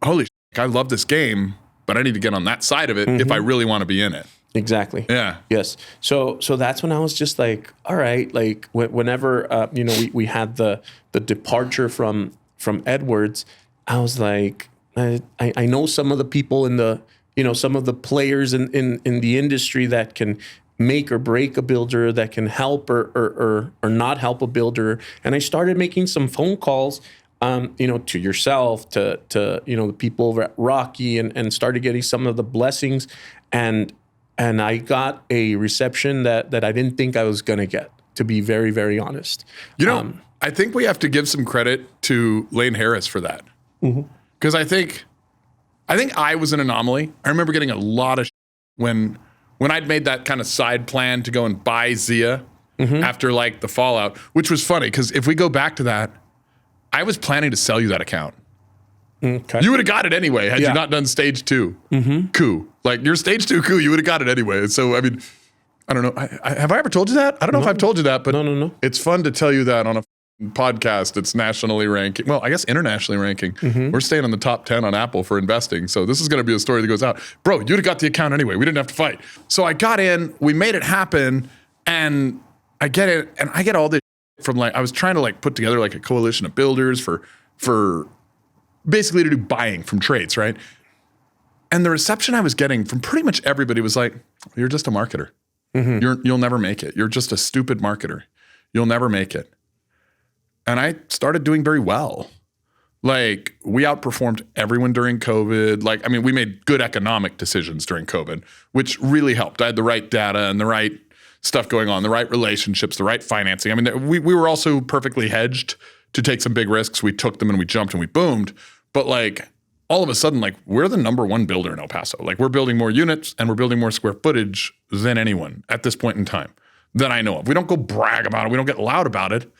holy shit, I love this game, but I need to get on that side of it if I really want to be in it. Exactly. Yeah. Yes. So that's when I was just like, all right, like whenever we had the departure from Edwards, I was like, I know some of the people in the some of the players in the industry that can make or break a builder, that can help or not help a builder. And I started making some phone calls, to yourself, to the people over at Rocky, and started getting some of the blessings. And I got a reception that I didn't think I was going to get, to be very, very honest. I think we have to give some credit to Lane Harris for that. Because I think I was an anomaly. I remember getting a lot of when I'd made that kind of side plan to go and buy Zia after like the fallout, which was funny because if we go back to that, I was planning to sell you that account. You would have got it anyway had you not done stage 2 coup. Like your stage 2 coup, you would have got it anyway. So, I mean, I don't know. Have I ever told you that? I don't know if I've told you that, but no. It's fun to tell you that on a podcast that's nationally ranking. Well, I guess internationally ranking. We're staying on the top 10 on Apple for investing. So this is going to be a story that goes out. Bro, you'd have got the account anyway. We didn't have to fight. So I got in, we made it happen, and I get it, and I get all this from like, I was trying to like put together like a coalition of builders for basically to do buying from trades, right? And the reception I was getting from pretty much everybody was like, you're just a marketer. You'll never make it. You're just a stupid marketer. You'll never make it. And I started doing very well. Like we outperformed everyone during COVID. Like, I mean, we made good economic decisions during COVID, which really helped. I had the right data and the right stuff going on, the right relationships, the right financing. I mean, we were also perfectly hedged to take some big risks. We took them and we jumped and we boomed. But like all of a sudden, like we're the number 1 builder in El Paso. Like we're building more units and we're building more square footage than anyone at this point in time that I know of. We don't go brag about it. We don't get loud about it,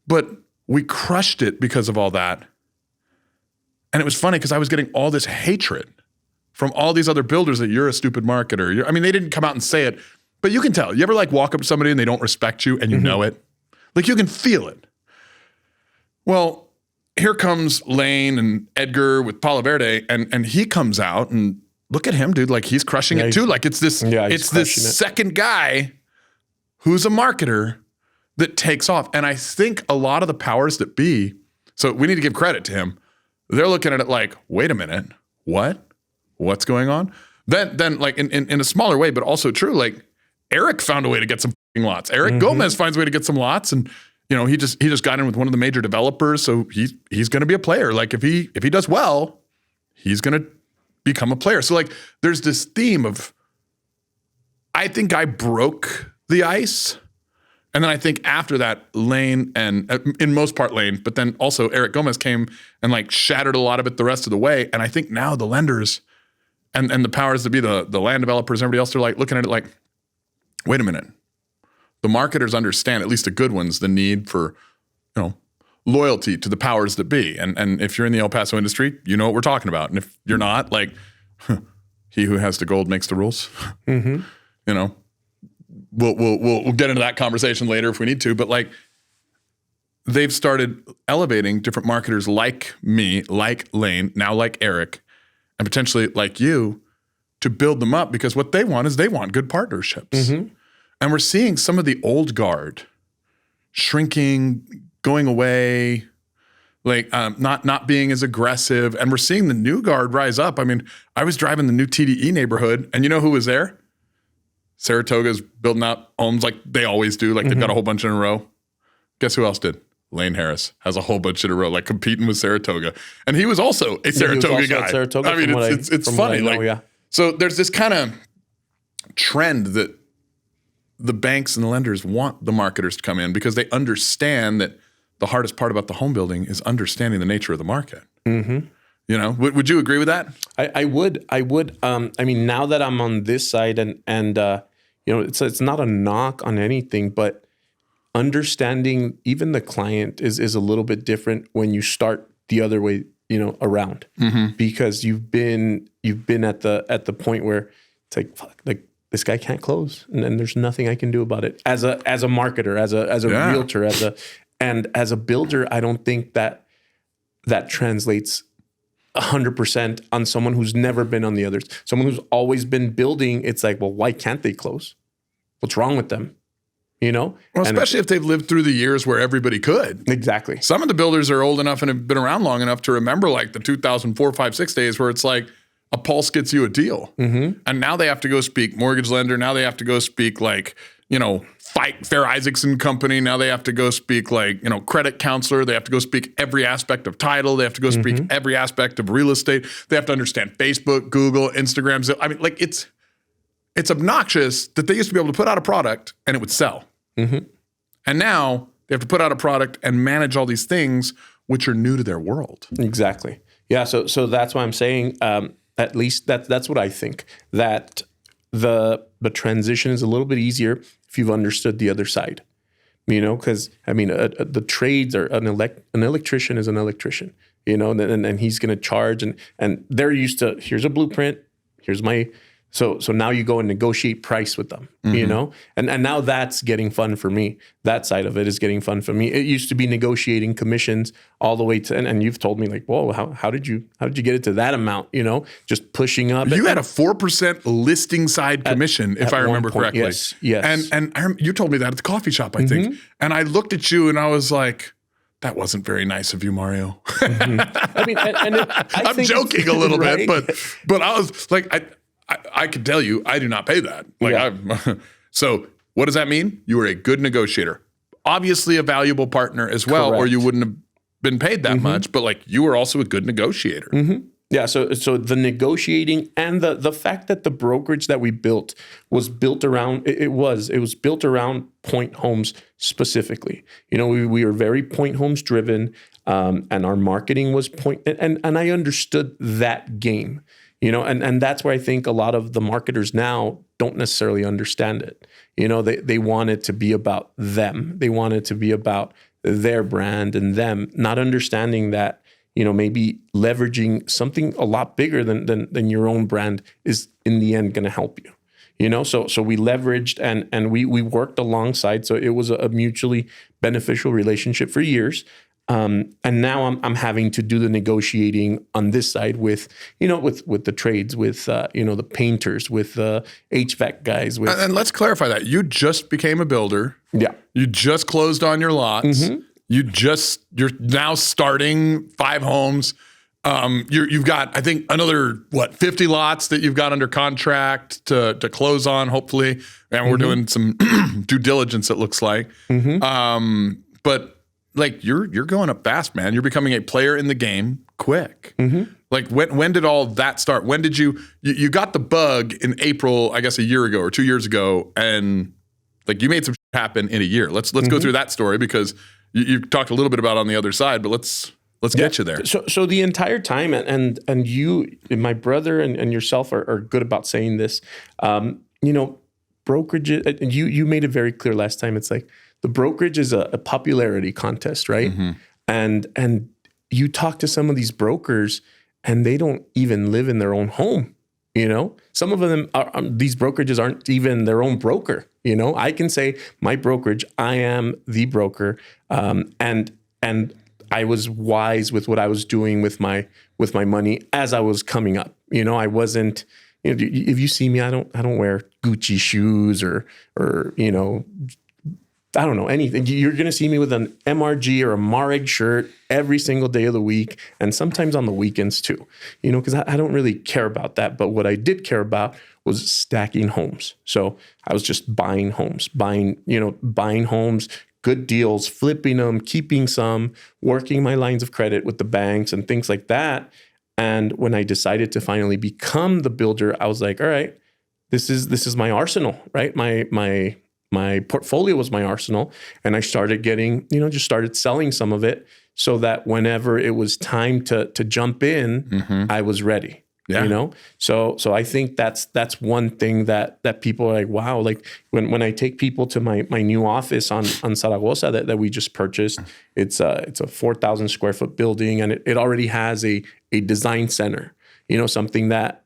but we crushed it because of all that. And it was funny because I was getting all this hatred from all these other builders that you're a stupid marketer. I mean, they didn't come out and say it, but you can tell. You ever like walk up to somebody and they don't respect you and you know it? Like you can feel it. Well, here comes Lane and Edgar with Palo Verde, and he comes out and look at him, dude. Like he's crushing it too. Like it's this second guy who's a marketer that takes off. And I think a lot of the powers that be, so we need to give credit to him. They're looking at it like, wait a minute, what's going on? Then like in a smaller way, but also true, like Eric found a way to get some lots. Eric Gomez finds a way to get some lots, and you know, he just got in with one of the major developers, so he's going to be a player. Like if he does well, he's going to become a player. So like there's this theme of, I think I broke the ice. And then I think after that, Lane and in most part Lane, but then also Eric Gomez came and like shattered a lot of it the rest of the way. And I think now the lenders and the powers that be, the land developers, everybody else, they're like looking at it like, wait a minute. The marketers understand, at least the good ones, the need for, you know, loyalty to the powers that be. And if you're in the El Paso industry, you know what we're talking about. And if you're not, like, he who has the gold makes the rules. You know. We'll get into that conversation later if we need to, but like they've started elevating different marketers like me, like Lane, now like Eric, and potentially like you to build them up, because what they want is they want good partnerships. And we're seeing some of the old guard shrinking, going away, like not being as aggressive. And we're seeing the new guard rise up. I mean, I was driving the new TDE neighborhood, and you know who was there? Saratoga's building out homes like they always do. Like they've got a whole bunch in a row. Guess who else did? Lane Harris has a whole bunch in a row, like competing with Saratoga. And he was also a Saratoga guy. Saratoga, I mean, it's funny. Like, so there's this kind of trend that the banks and the lenders want the marketers to come in because they understand that the hardest part about the home building is understanding the nature of the market. You know, would you agree with that? I would. I mean, now that I'm on this side, and you know, it's not a knock on anything, but understanding even the client is a little bit different when you start the other way, you know, around, because you've been at the point where it's like, fuck, like this guy can't close, and then there's nothing I can do about it as a marketer, as a realtor, as a builder. I don't think that translates 100% on someone who's never been on the others. Someone who's always been building, it's like, well, why can't they close? What's wrong with them? You know? Well, especially if they've lived through the years where everybody could. Exactly. Some of the builders are old enough and have been around long enough to remember like the 2004, 5, 6 days where it's like a pulse gets you a deal. And now they have to go speak mortgage lender. Now they have to go speak like, you know, Fair Isaacson Company. Now they have to go speak like, you know, credit counselor. They have to go speak every aspect of title. They have to go speak every aspect of real estate. They have to understand Facebook, Google, Instagram. I mean, like it's obnoxious that they used to be able to put out a product and it would sell. And now they have to put out a product and manage all these things which are new to their world. Exactly. Yeah. So that's why I'm saying, at least that's what I think, that the transition is a little bit easier if you've understood the other side, you know, because I mean, the trades are an electrician is an electrician. and he's going to charge, and they're used to, here's a blueprint, here's my, so now you go and negotiate price with them, and now that's getting fun for me. That side of it is getting fun for me. It used to be negotiating commissions all the way to, and you've told me like, whoa, how did you get it to that amount? Just pushing up. You had a 4% listing side commission, if I remember correctly. Yes. And you told me that at the coffee shop, I think. And I looked at you and I was like, that wasn't very nice of you, Mario. I mean, I'm joking a little bit, but I was like, I could tell you, I do not pay that. So what does that mean? You were a good negotiator, obviously a valuable partner as well, Correct. or you wouldn't have been paid that much. But you were also a good negotiator. Yeah. So the negotiating and the fact that the brokerage that we built was built around, it was built around point homes specifically. We were very point homes driven, and our marketing was point, and I understood that game. And that's where I think a lot of the marketers now don't necessarily understand it. They want it to be about them. They want it to be about their brand and them, not understanding that, maybe leveraging something a lot bigger than your own brand is in the end going to help you. So we leveraged and we worked alongside. So it was a mutually beneficial relationship for years. And now I'm having to do the negotiating on this side with the trades, with the painters, with the HVAC guys. And let's clarify that. You just became a builder. Yeah. You just closed on your lots. You're now starting 5 homes. You've got, I think, another 50 lots that you've got under contract to close on, hopefully. And we're doing some due diligence, it looks like. But you're going up fast, man. You're becoming a player in the game quick. When did all that start? When did you got the bug in April, I guess a year ago or 2 years ago, and you made some shit happen in a year. Let's go through that story, because you talked a little bit about it on the other side, but let's get you there. So the entire time, and you, my brother and yourself are good about saying this, brokerage, and you made it very clear last time. It's like the brokerage is a popularity contest, right? And you talk to some of these brokers and they don't even live in their own home. Some of them these brokerages aren't even their own broker. I can say my brokerage, I am the broker. And I was wise with what I was doing with my money as I was coming up. I wasn't, if you see me, I don't wear Gucci shoes or I don't know, anything. You're going to see me with an MRG or a Mareg shirt every single day of the week, and sometimes on the weekends too, because I don't really care about that. But what I did care about was stacking homes. So I was just buying homes, buying homes, good deals, flipping them, keeping some, working my lines of credit with the banks and things like that. And when I decided to finally become the builder, I was like, all right, this is my arsenal, right? My portfolio was my arsenal, and I started getting, just started selling some of it so that whenever it was time to jump in, I was ready. Yeah. So I think that's one thing that people are like, wow, when I take people to my new office on Zaragoza that we just purchased, it's a 4,000 square foot building, and it already has a design center, something that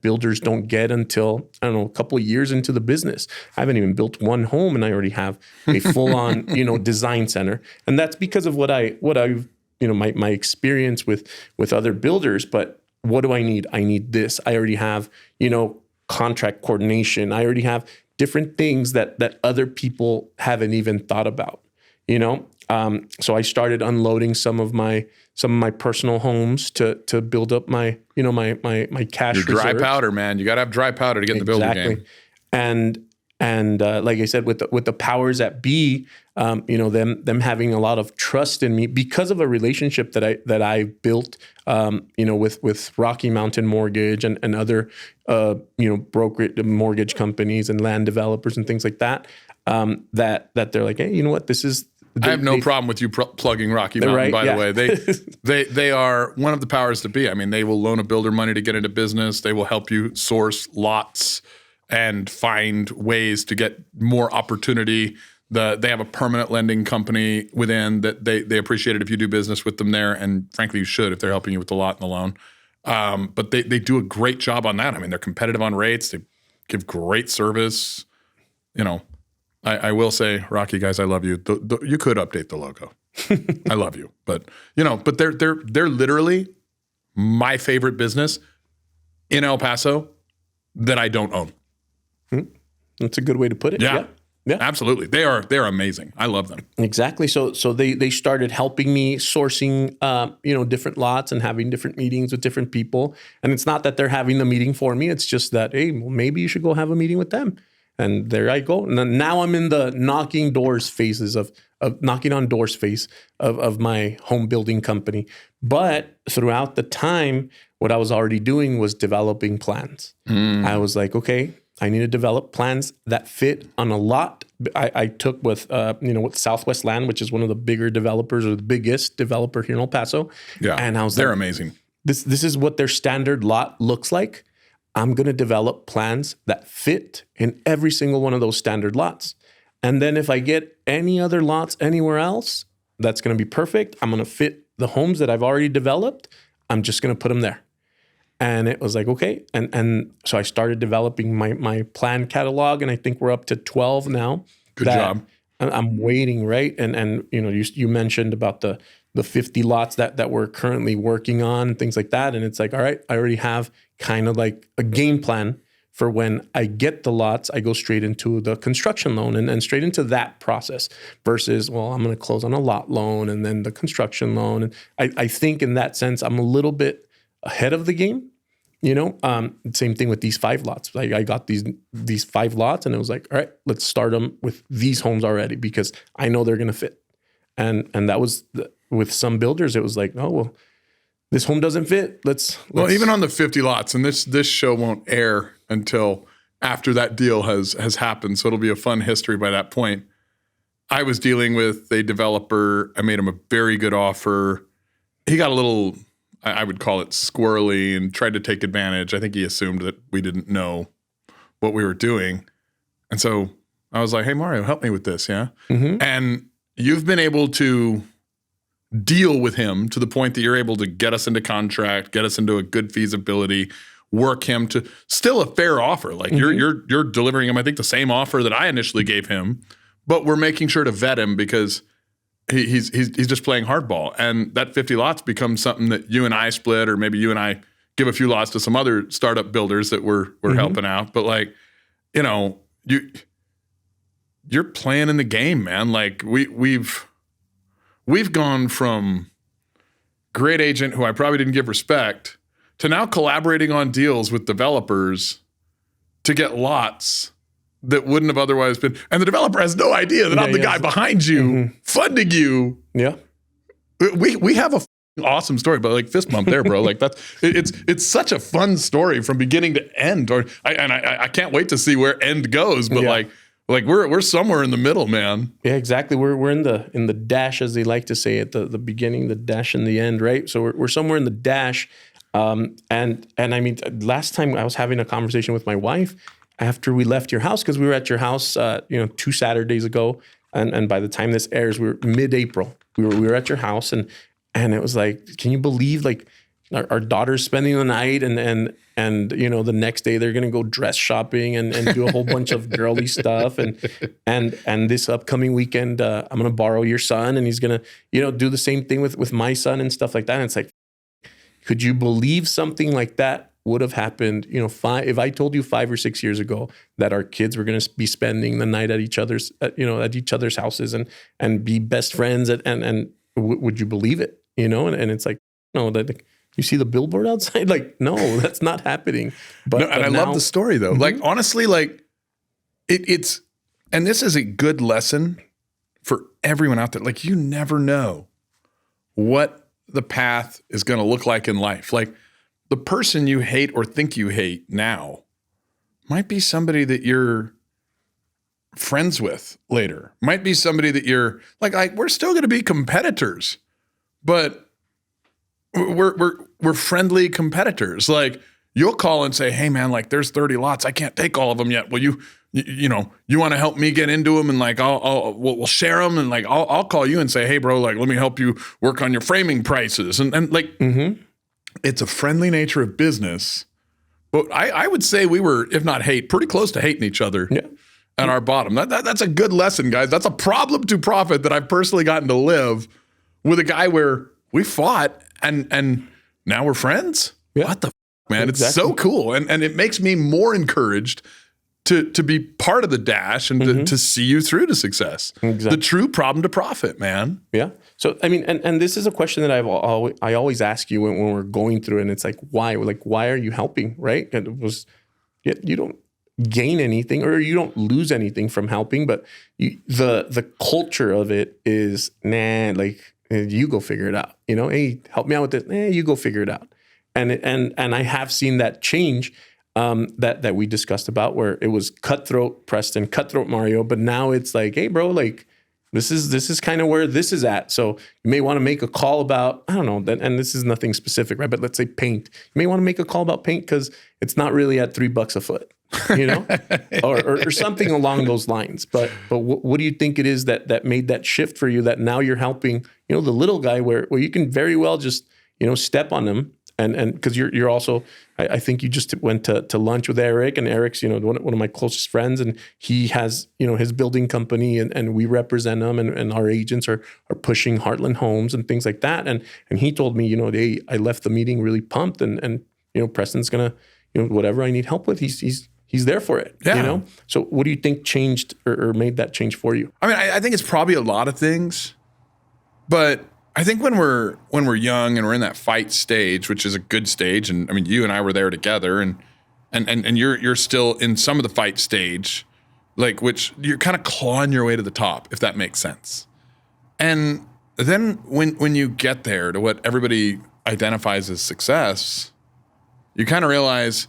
builders don't get until, I don't know, a couple of years into the business. I haven't even built one home and I already have a full on, design center. And that's because of what I've, my experience with other builders. But what do I need? I need this. I already have, contract coordination. I already have different things that other people haven't even thought about, So I started unloading some of my personal homes to build up my cash Your dry reserves. powder, man. You got to have dry powder to get in the builder game. And like I said, with the powers that be, them having a lot of trust in me because of a relationship that I built, with Rocky Mountain Mortgage and other, brokerage mortgage companies and land developers and things like that. That they're like, hey, you know what, this is. I have no problem with you plugging Rocky Mountain, right, by the way. They are one of the powers to be. I mean, they will loan a builder money to get into business. They will help you source lots and find ways to get more opportunity They have a permanent lending company within that they appreciate it if you do business with them there. And frankly, you should if they're helping you with the lot and the loan. But they do a great job on that. I mean, they're competitive on rates. They give great service. You know, I will say, Rocky, guys, I love you. You could update the logo. I love you. But, you know, but they're literally my favorite business in El Paso that I don't own. That's a good way to put it. Yeah. Absolutely. They're amazing. I love them. Exactly. So they started helping me sourcing, different lots and having different meetings with different people. And it's not that they're having the meeting for me. It's just that, hey, well, maybe you should go have a meeting with them. And there I go. And then now I'm in the knocking on doors phase of my home building company. But throughout the time, what I was already doing was developing plans. I was like, okay, I need to develop plans that fit on a lot. I took with Southwest Land, which is one of the bigger developers or the biggest developer here in El Paso. Yeah, and I was they're amazing. This is what their standard lot looks like. I'm going to develop plans that fit in every single one of those standard lots. And then if I get any other lots anywhere else, that's going to be perfect. I'm going to fit the homes that I've already developed. I'm just going to put them there. And it was like, okay. And so I started developing my plan catalog, and I think we're up to 12 now. Good job. I'm waiting, right? And you mentioned about the 50 lots that we're currently working on, things like that. And it's like, all right, I already have kind of like a game plan for when I get the lots, I go straight into the construction loan and straight into that process versus, well, I'm going to close on a lot loan and then the construction loan. And I think in that sense, I'm a little bit ahead of the game. Same thing with these 5 lots. Like I got these 5 lots, and it was like, all right, let's start them with these homes already because I know they're going to fit. And that was with some builders, it was like, oh well, this home doesn't fit. Let's even on the 50 lots, and this show won't air until after that deal has happened, so it'll be a fun history by that point. I was dealing with a developer. I made him a very good offer. He got a little, I would call it squirrely, and tried to take advantage. I think he assumed that we didn't know what we were doing. And so I was like, hey, Mario, help me with this, yeah? Mm-hmm. And you've been able to deal with him to the point that you're able to get us into contract, get us into a good feasibility, work him to still a fair offer. Like you're delivering him, I think, the same offer that I initially gave him, but we're making sure to vet him because he's just playing hardball. And that 50 lots becomes something that you and I split, or maybe you and I give a few lots to some other startup builders that we're helping out. But like, you're playing in the game, man. Like we've gone from great agent who I probably didn't give respect to now collaborating on deals with developers to get lots that wouldn't have otherwise been. And the developer has no idea that I'm the guy behind you, funding you. Yeah. We have a awesome story, but like fist bump there, bro. Like it's such a fun story from beginning to end. I can't wait to see where end goes, but like we're somewhere in the middle, man. Yeah, exactly. We're in the dash, as they like to say at the beginning, the dash and the end, right? So we're somewhere in the dash. And I mean, last time I was having a conversation with my wife after we left your house, because we were at your house, 2 Saturdays ago, and by the time this airs, we were mid-April. We were at your house, and it was like, can you believe like our daughter's spending the night, and the next day they're gonna go dress shopping and do a whole bunch of girly stuff, and this upcoming weekend I'm gonna borrow your son, and he's gonna do the same thing with my son and stuff like that. And it's like, could you believe something like that would have happened? If I told you 5 or 6 years ago that our kids were going to be spending the night at each other's houses and be best friends, and would you believe it? And it's like, no, that you see the billboard outside, like, no, that's not happening. But I love the story though. Mm-hmm. Like honestly, like it's, and this is a good lesson for everyone out there. Like you never know what the path is going to look like in life. Like the person you hate or think you hate now might be somebody that you're friends with later. Might be somebody that you're like we're still going to be competitors, but we're friendly competitors. Like you'll call and say, hey man, like there's 30 lots. I can't take all of them yet. Well, you want to help me get into them, and like we'll share them, and like I'll call you and say, hey bro, like let me help you work on your framing prices, and like it's a friendly nature of business. But I would say we were, if not pretty close to hating each other at our bottom. That's a good lesson, guys. That's a problem to profit that I've personally gotten to live with a guy where we fought and now we're friends. Yeah. What the man? Exactly. It's so cool. And it makes me more encouraged to be part of the dash and to see you through to success. Exactly. The true problem to profit, man. Yeah. So, I mean, and this is a question that I always ask you when we're going through it, and it's like, why? Like, why are you helping, right? And it was, you don't gain anything or you don't lose anything from helping, but the culture of it is, like, you go figure it out. Hey, help me out with this. You go figure it out. And I have seen that change that we discussed about, where it was cutthroat Preston, cutthroat Mario, but now it's like, hey, bro, like, this is kind of where this is at. So you may want to make a call about, I don't know, and this is nothing specific, right? But let's say paint. You may want to make a call about paint because it's not really at $3 a foot, or something along those lines. But what do you think it is that made that shift for you, that now you're helping, the little guy where you can very well just, step on them. And because you're also, I think you just went to lunch with Eric, and Eric's, one of my closest friends, and he has, his building company, and we represent them, and our agents are pushing Heartland Homes and things like that. And he told me, I left the meeting really pumped, and Preston's gonna, whatever I need help with, he's there for it. Yeah. So what do you think changed or made that change for you? I mean, I think it's probably a lot of things, but I think when we're young and we're in that fight stage, which is a good stage, and I mean, you and I were there together, and you're still in some of the fight stage, like, which you're kind of clawing your way to the top, if that makes sense. And then when you get there to what everybody identifies as success, you kind of realize,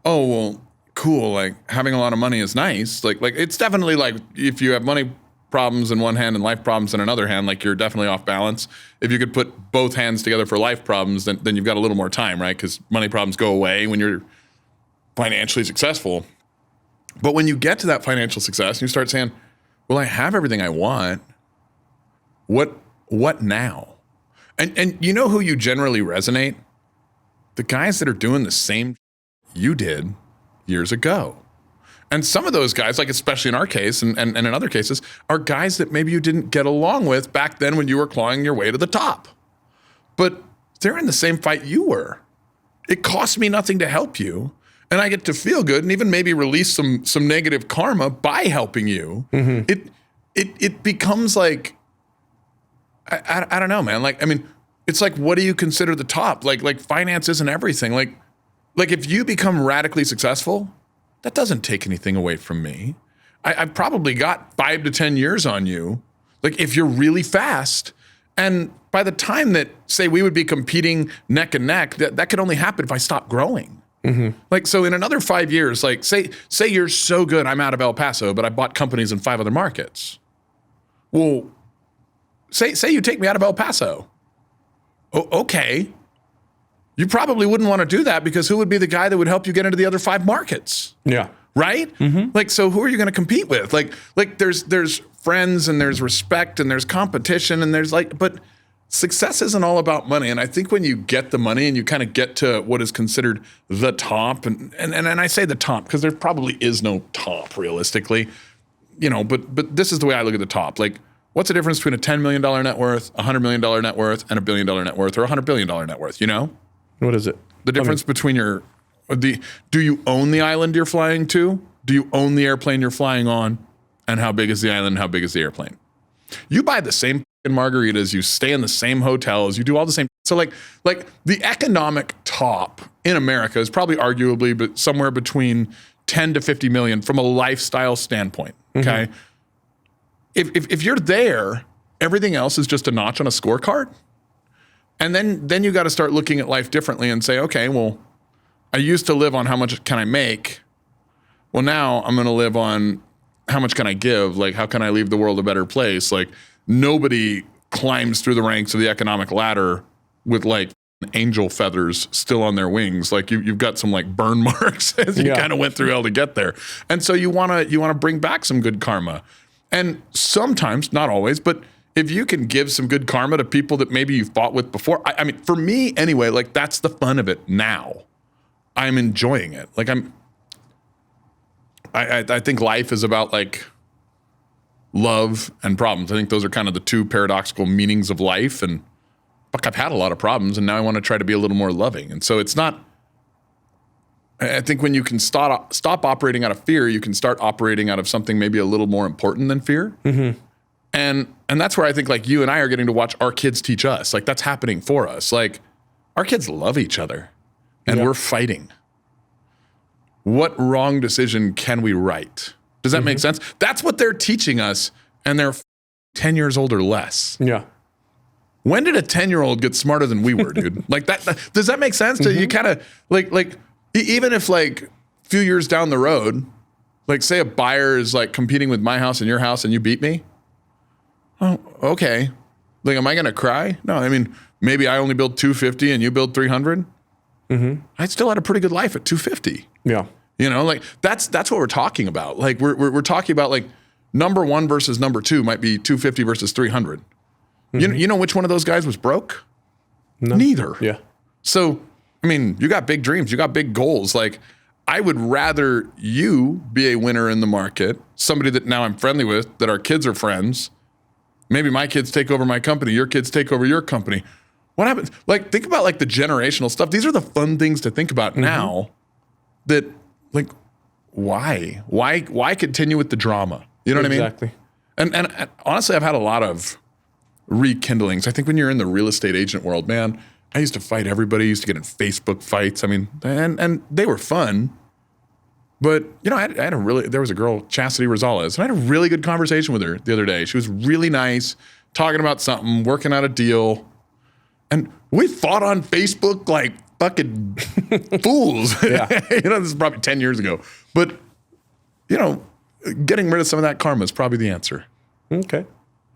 oh, well, cool, like having a lot of money is nice. Like it's definitely like if you have money problems in one hand and life problems in another hand, like you're definitely off balance. If you could put both hands together for life problems, then you've got a little more time, right? Because money problems go away when you're financially successful. But when you get to that financial success and you start saying, well, I have everything I want, what now? And you know who you generally resonate? The guys that are doing the same you did years ago. And some of those guys, like especially in our case and in other cases, are guys that maybe you didn't get along with back then when you were clawing your way to the top. But they're in the same fight you were. It costs me nothing to help you, and I get to feel good and even maybe release some negative karma by helping you. Mm-hmm. It becomes like, I don't know, man. Like, I mean, it's like, what do you consider the top? Like finance isn't everything. Like if you become radically successful, that doesn't take anything away from me. I've probably got 5 to 10 years on you. Like if you're really fast, and by the time that, say, we would be competing neck and neck, that could only happen if I stopped growing. Mm-hmm. Like, so in another 5 years, like say you're so good, I'm out of El Paso, but I bought companies in 5 other markets. Well, say you take me out of El Paso. Okay. You probably wouldn't want to do that, because who would be the guy that would help you get into the other 5 markets? Yeah. Right? Mm-hmm. Like, so who are you going to compete with? Like there's friends and there's respect and there's competition and there's but success isn't all about money. And I think when you get the money and you kind of get to what is considered the top, and I say the top because there probably is no top realistically, but this is the way I look at the top. Like, what's the difference between a $10 million net worth, $100 million net worth, and $1 billion net worth, or $100 billion net worth, What is it? The difference between do you own the island you're flying to? Do you own the airplane you're flying on? And how big is the island? How big is the airplane? You buy the same margaritas, you stay in the same hotels, you do all the same. So like the economic top in America is probably arguably but somewhere between 10 to 50 million from a lifestyle standpoint. Okay. Mm-hmm. If you're there, everything else is just a notch on a scorecard. And then you got to start looking at life differently and say, okay, well, I used to live on how much can I make? Well, now I'm going to live on how much can I give? Like, how can I leave the world a better place? Like, nobody climbs through the ranks of the economic ladder with like angel feathers still on their wings. Like you've got some like burn marks as you kind of went through hell to get there. And so you want to bring back some good karma. And sometimes, not always, but if you can give some good karma to people that maybe you fought with before, I mean, for me anyway, like that's the fun of it now. I'm enjoying it. Like I think life is about like love and problems. I think those are kind of the two paradoxical meanings of life. And fuck, I've had a lot of problems and now I want to try to be a little more loving. And so it's not, I think when you can stop operating out of fear, you can start operating out of something maybe a little more important than fear. Mm-hmm. And that's where I think like you and I are getting to watch our kids teach us. Like that's happening for us. Like our kids love each other and we're fighting. What wrong decision can we right? Does that make sense? That's what they're teaching us, and they're 10 years old or less. Yeah. When did a 10-year-old get smarter than we were, dude? Like that does that make sense? You kind of like even if like a few years down the road, like say a buyer is like competing with my house and your house and you beat me. Oh, okay. Like, am I going to cry? No, I mean, maybe I only build 250 and you build 300. I still had a pretty good life at 250. Yeah. You know, like that's what we're talking about. Like we're talking about like number one versus number two might be 250 versus 300. You know which one of those guys was broke? No. Neither. Yeah. So, I mean, you got big dreams, you got big goals. Like I would rather you be a winner in the market, somebody that now I'm friendly with, that our kids are friends. Maybe my kids take over my company, your kids take over your company. What happens? Like, think about like the generational stuff. These are the fun things to think about now that like, why continue with the drama? You know what I mean? Exactly. And honestly, I've had a lot of rekindlings. I think when you're in the real estate agent world, man, I used to fight everybody. I used to get in Facebook fights. I mean, and they were fun. But, you know, there was a girl, Chastity Rosales, and I had a really good conversation with her the other day. She was really nice, talking about something, working out a deal. And we fought on Facebook like fucking fools. Yeah. You know, this is probably 10 years ago. But, you know, getting rid of some of that karma is probably the answer. Okay.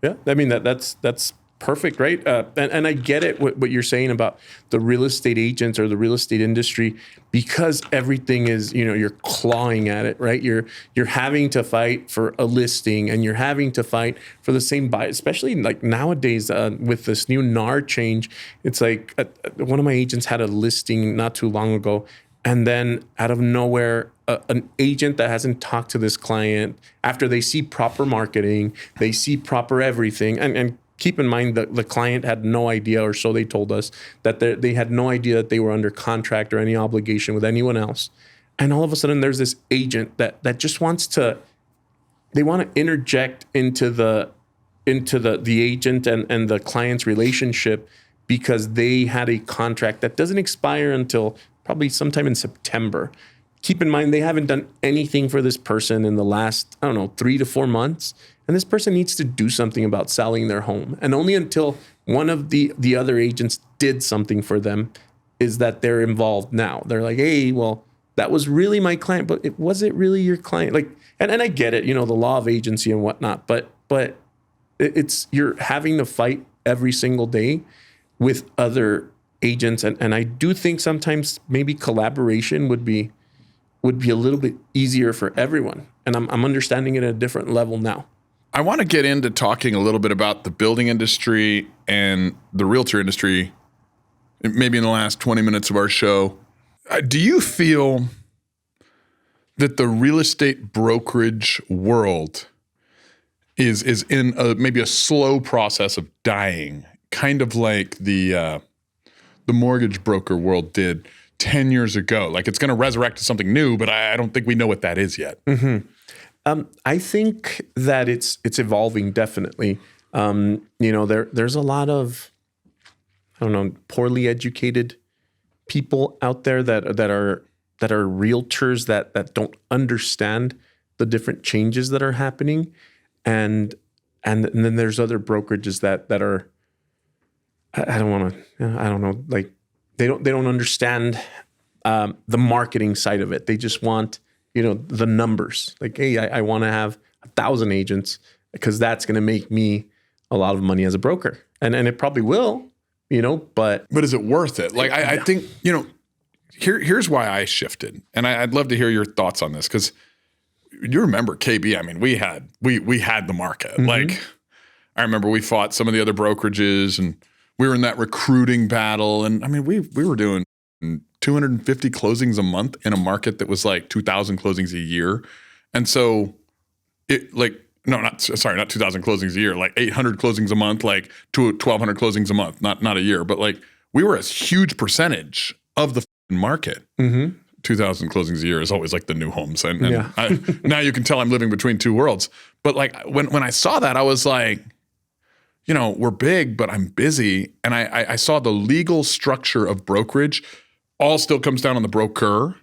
Yeah. I mean, that's perfect, right? And I get it, what you're saying about the real estate agents or the real estate industry, because everything is, you know, you're clawing at it, right? You're having to fight for a listing and you're having to fight for the same buy, especially like nowadays with this new NAR change. It's like one of my agents had a listing not too long ago, and then out of nowhere, an agent that hasn't talked to this client, after they see proper marketing, they see proper everything, and keep in mind that the client had no idea, or so they told us, that they had no idea that they were under contract or any obligation with anyone else. And all of a sudden there's this agent that just wants to interject into the agent and the client's relationship because they had a contract that doesn't expire until probably sometime in September. Keep in mind, they haven't done anything for this person in the last, 3 to 4 months. And this person needs to do something about selling their home. And only until one of the other agents did something for them is that they're involved now. They're like, hey, well, that was really my client, but was it really your client? Like, and I get it, the law of agency and whatnot, but it's, you're having to fight every single day with other agents. And I do think sometimes maybe collaboration would be a little bit easier for everyone. And I'm understanding it at a different level now. I want to get into talking a little bit about the building industry and the realtor industry, maybe in the last 20 minutes of our show. Do you feel that the real estate brokerage world is in maybe a slow process of dying, kind of like the mortgage broker world did 10 years ago? Like it's going to resurrect to something new, but I don't think we know what that is yet. Mm-hmm. I think that it's evolving, definitely. There's a lot of, poorly educated people out there that are realtors that don't understand the different changes that are happening, and then there's other brokerages that are, I don't know, like they don't understand the marketing side of it. They just want the numbers. Like, hey, I want to have 1,000 agents because that's going to make me a lot of money as a broker. And it probably will, but is it worth it? Like, I think, here's why I shifted. And I'd love to hear your thoughts on this, because you remember KB. I mean, we had the market. Like, I remember we fought some of the other brokerages, and we were in that recruiting battle. And I mean, we were doing 250 closings a month in a market that was like 2,000 closings a year. And so not 2,000 closings a year, like 800 closings a month, like 1,200 closings a month, not a year, but like we were a huge percentage of the market. 2,000 closings a year is always like the new homes. And now you can tell I'm living between two worlds. But like when I saw that, I was like, we're big, but I'm busy. And I saw the legal structure of brokerage all still comes down on the broker.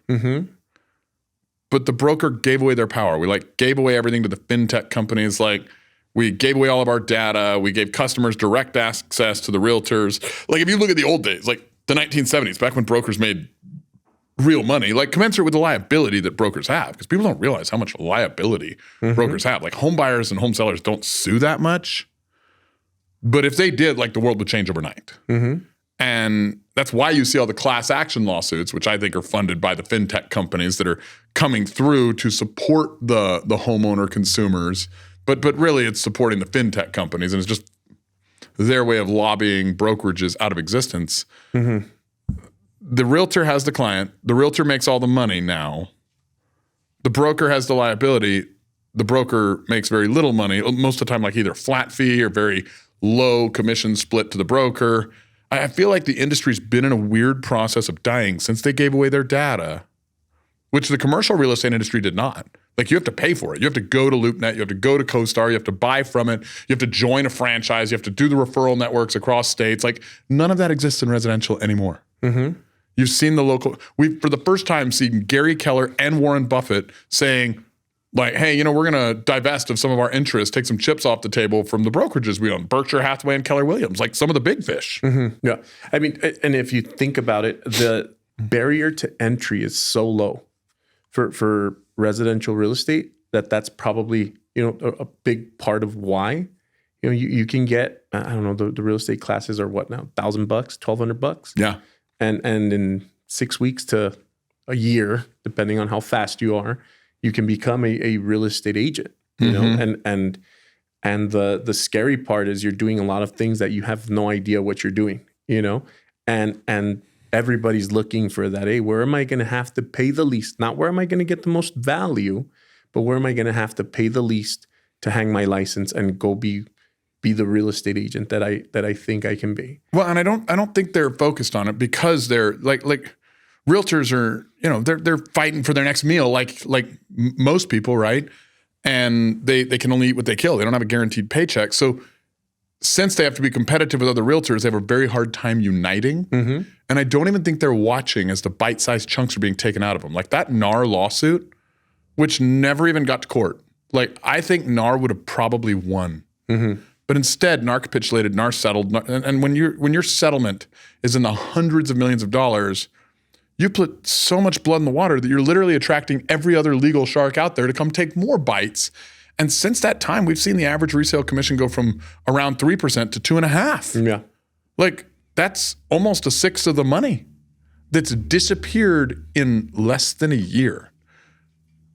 But the broker gave away their power. We gave away everything to the fintech companies. Like, we gave away all of our data. We gave customers direct access to the realtors. Like, if you look at the old days, like the 1970s, back when brokers made real money, like commensurate with the liability that brokers have, because people don't realize how much liability brokers have. Like, home buyers and home sellers don't sue that much. But if they did, like, the world would change overnight. And that's why you see all the class action lawsuits, which I think are funded by the fintech companies that are coming through to support the homeowner consumers. But really, it's supporting the fintech companies, and it's just their way of lobbying brokerages out of existence. The realtor has the client. The realtor makes all the money now. The broker has the liability. The broker makes very little money, most of the time, like either flat fee or very low commission split to the broker. I feel like the industry's been in a weird process of dying since they gave away their data, which the commercial real estate industry did not. Like, you have to pay for it. You have to go to LoopNet. You have to go to CoStar. You have to buy from it. You have to join a franchise. You have to do the referral networks across states. Like, none of that exists in residential anymore. You've seen we've for the first time seen Gary Keller and Warren Buffett saying, like, hey, we're going to divest of some of our interests, take some chips off the table from the brokerages we own, Berkshire Hathaway and Keller Williams, like some of the big fish. Yeah. I mean, and if you think about it, the barrier to entry is so low for residential real estate that's probably, a big part of why, you can get, I don't know, the real estate classes are what now? $1,000, $1,200? Yeah. And in 6 weeks to a year, depending on how fast you are, you can become a real estate agent, and the scary part is you're doing a lot of things that you have no idea what you're doing, and everybody's looking for that. Hey, where am I going to have to pay the least? Not where am I going to get the most value, but where am I going to have to pay the least to hang my license and go be the real estate agent that I think I can be. Well, and I don't think they're focused on it because they're like realtors are, they're fighting for their next meal like most people, right? And they can only eat what they kill. They don't have a guaranteed paycheck. So since they have to be competitive with other realtors, they have a very hard time uniting. And I don't even think they're watching as the bite-sized chunks are being taken out of them. Like that NAR lawsuit, which never even got to court. Like, I think NAR would have probably won. But instead, NAR capitulated, NAR settled. And when your settlement is in the hundreds of millions of dollars, you put so much blood in the water that you're literally attracting every other legal shark out there to come take more bites. And since that time, we've seen the average resale commission go from around 3% to 2.5%. Yeah. Like, that's almost a sixth of the money that's disappeared in less than a year.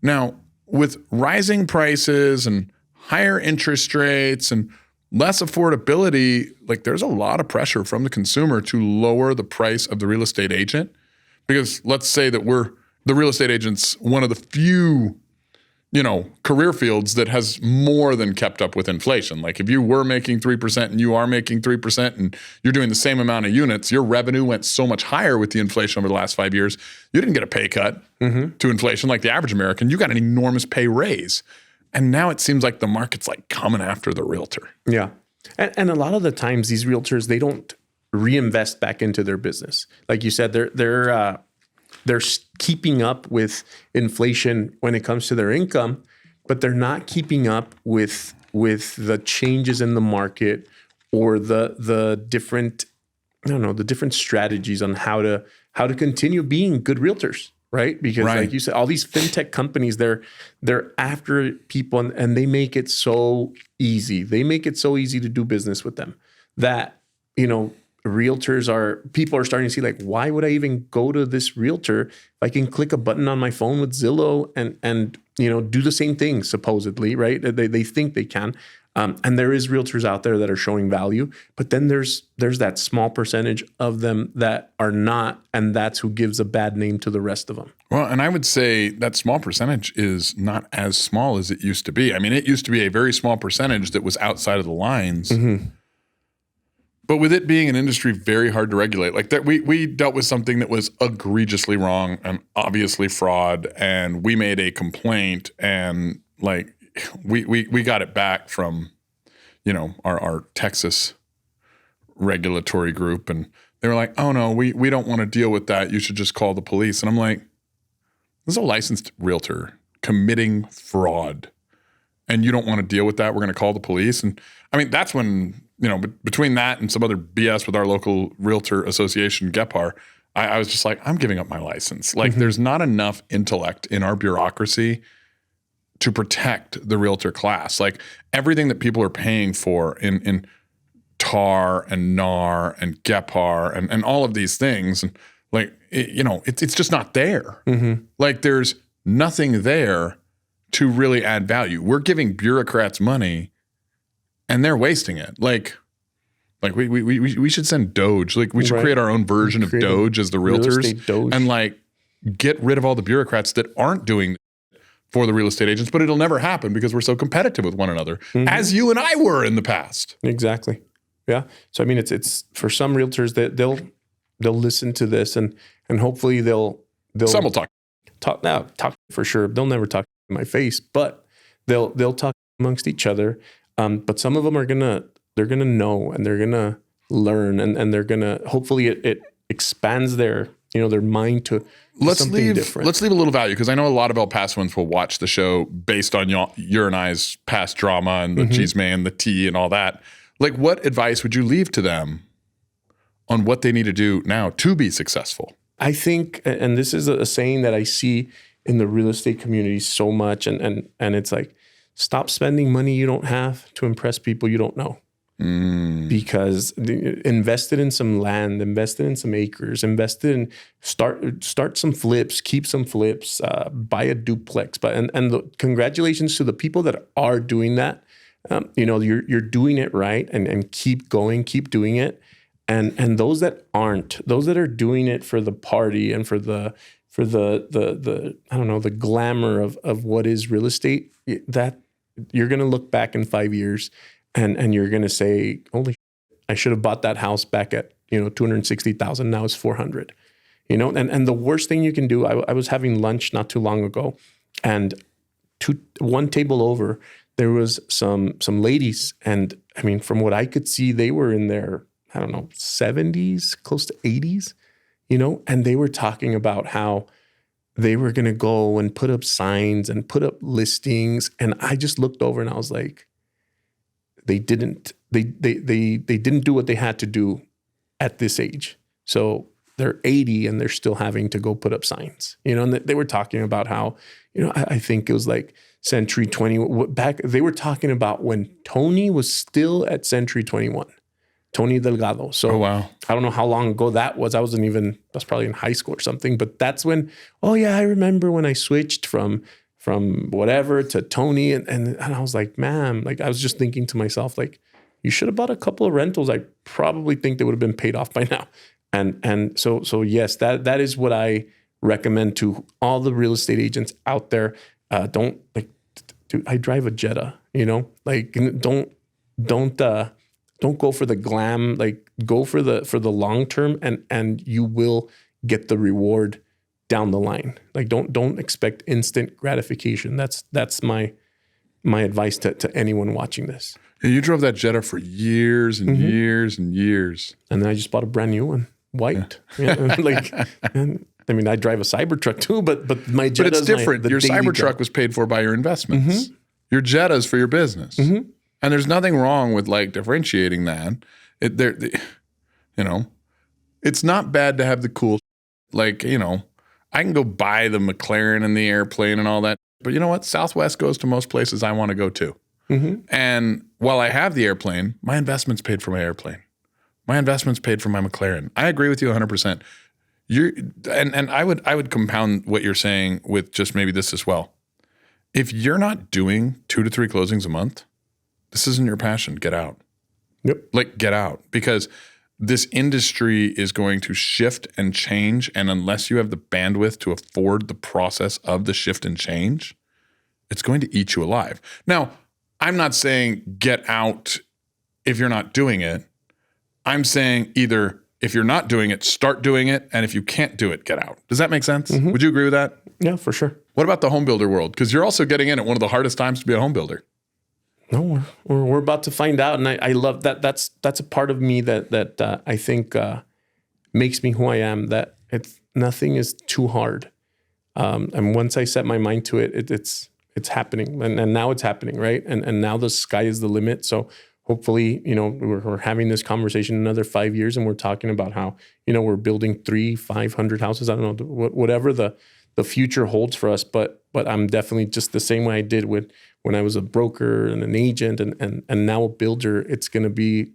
Now, with rising prices and higher interest rates and less affordability, like there's a lot of pressure from the consumer to lower the price of the real estate agent. Because let's say that the real estate agent's one of the few, career fields that has more than kept up with inflation. Like if you were making 3% and you are making 3% and you're doing the same amount of units, your revenue went so much higher with the inflation over the last 5 years. You didn't get a pay cut to inflation like the average American. You got an enormous pay raise. And now it seems like the market's like coming after the realtor. Yeah. And a lot of the times these realtors, they don't reinvest back into their business. Like you said, they're keeping up with inflation when it comes to their income, but they're not keeping up with the changes in the market or the different, the different strategies on how to continue being good realtors. Right? Because like you said, all these fintech companies, they're after people and they make it so easy. They make it so easy to do business with them that, people are starting to see like, why would I even go to this realtor if I can click a button on my phone with Zillow and do the same thing supposedly, right? They think they can. And there is realtors out there that are showing value, but then there's that small percentage of them that are not, and that's who gives a bad name to the rest of them. Well, and I would say that small percentage is not as small as it used to be. I mean, it used to be a very small percentage that was outside of the lines. Mm-hmm. But with it being an industry very hard to regulate, like that, we dealt with something that was egregiously wrong and obviously fraud, and we made a complaint, and like we got it back from, our Texas regulatory group, and they were like, "Oh no, we don't want to deal with that. You should just call the police." And I'm like, "This is a licensed realtor committing fraud, and you don't want to deal with that? We're going to call the police?" And I mean, that's when, between that and some other BS with our local realtor association, GEPAR, I was just like, I'm giving up my license. Like, there's not enough intellect in our bureaucracy to protect the realtor class. Like, everything that people are paying for in TAR and NAR and GEPAR and all of these things, and like, it's just not there. Mm-hmm. Like, there's nothing there to really add value. We're giving bureaucrats money, and they're wasting it. Like we should send Doge. Like, we should create our own version of Doge as the realtors, Doge. And like get rid of all the bureaucrats that aren't doing for the real estate agents. But it'll never happen because we're so competitive with one another, as you and I were in the past. Exactly. Yeah. So I mean, it's for some realtors that they'll listen to this, and hopefully they'll some will talk for sure. They'll never talk in my face, but they'll talk amongst each other. But some of them they're gonna know, and they're gonna learn, and they're gonna, hopefully it expands their mind to something different. Let's leave a little value, because I know a lot of El Pasoans will watch the show based on your and I's past drama and the cheese man, the tea, and all that. Like, what advice would you leave to them on what they need to do now to be successful? I think, and this is a saying that I see in the real estate community so much, and it's like, stop spending money you don't have to impress people you don't know. Because invested in some land, invested in some acres, invested in start some flips, keep some flips, buy a duplex. But congratulations to the people that are doing that. You're doing it right, and keep going, keep doing it. And those that aren't, those that are doing it for the party and for the I don't know, the glamour of what is real estate, that you're going to look back in 5 years and you're going to say, holy, I should have bought that house back at, $260,000. Now it's $400, and the worst thing you can do, I was having lunch not too long ago, and one table over, there was some ladies. And I mean, from what I could see, they were in their, 70s, close to 80s, and they were talking about how they were going to go and put up signs and put up listings. And I just looked over and I was like, they didn't do what they had to do at this age. So they're 80 and they're still having to go put up signs, and they were talking about how, I think it was like Century 20 back. They were talking about when Tony was still at Century 21. Tony Delgado. So oh, wow. I don't know how long ago that was. I was probably in high school or something, but that's when, oh yeah, I remember when I switched from whatever to Tony. And I was like, man, like, I was just thinking to myself, like, you should have bought a couple of rentals. I probably think they would have been paid off by now. And so yes, that is what I recommend to all the real estate agents out there. Don't, like, dude, I drive a Jetta, like, don't go for the glam, like, go for the long term, and you will get the reward down the line. Like, don't expect instant gratification. That's my advice to anyone watching this. Yeah, you drove that Jetta for years and years and years. And then I just bought a brand new one, white. Yeah. I mean, I drive a Cybertruck too, but my Jetta. But it's different. Your Cybertruck was paid for by your investments. Your Jetta's for your business. And there's nothing wrong with, like, differentiating that. It's not bad to have the cool, like, I can go buy the McLaren and the airplane and all that. But you know what? Southwest goes to most places I want to go to. And while I have the airplane, my investment's paid for my airplane. My investments paid for my McLaren. I agree with you 100%. And I would compound what you're saying with just maybe this as well. If you're not doing 2 to 3 closings a month, this isn't your passion. Get out. Yep. Like, get out, because this industry is going to shift and change. And unless you have the bandwidth to afford the process of the shift and change, it's going to eat you alive. Now, I'm not saying get out if you're not doing it. I'm saying either if you're not doing it, start doing it. And if you can't do it, get out. Does that make sense? Mm-hmm. Would you agree with that? Yeah, for sure. What about the home builder world? Because you're also getting in at one of the hardest times to be a home builder. No, we're about to find out, and I love that. That's a part of me that I think makes me who I am. That nothing is too hard, and once I set my mind to it, it's happening, and now it's happening, right? And now the sky is the limit. So hopefully, we're having this conversation in another 5 years, and we're talking about how we're building 300-500 houses. I don't know whatever the future holds for us, but I'm definitely just the same way I did when I was a broker and an agent and now a builder. It's going to be,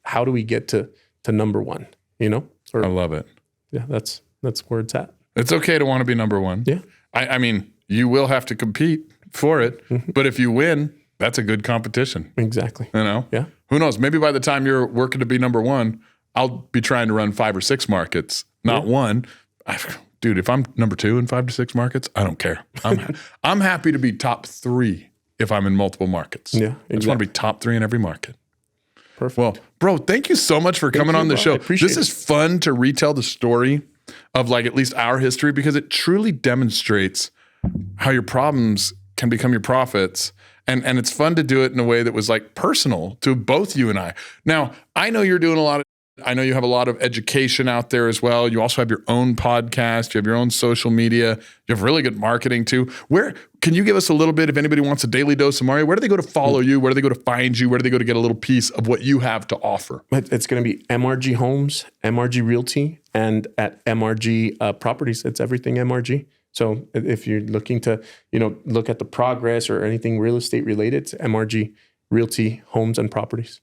how do we get to number one, I love it. Yeah, that's where it's at. It's okay to want to be number one. Yeah. I mean, you will have to compete for it, but if you win, that's a good competition. Exactly. Yeah. Who knows? Maybe by the time you're working to be number one, I'll be trying to run 5 or 6 markets, not one. Dude, if I'm number 2 in 5 to 6 markets, I don't care. I'm happy to be top 3 if I'm in multiple markets. Yeah, exactly. I just want to be top 3 in every market. Perfect. Well, bro, thank you so much for coming on the show. This is fun to retell the story of at least our history, because it truly demonstrates how your problems can become your profits. And it's fun to do it in a way that was personal to both you and I. Now, I know you're doing I know you have a lot of education out there as well. You also have your own podcast. You have your own social media. You have really good marketing too. Where can you give us a little bit, if anybody wants a daily dose of Mario, where do they go to follow you? Where do they go to find you? Where do they go to get a little piece of what you have to offer? It's going to be MRG Homes, MRG Realty, and at MRG Properties. It's everything MRG. So if you're looking to, look at the progress or anything real estate related, it's MRG Realty, Homes, and Properties.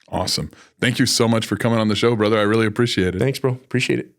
Awesome. Thank you so much for coming on the show, brother. I really appreciate it. Thanks, bro. Appreciate it.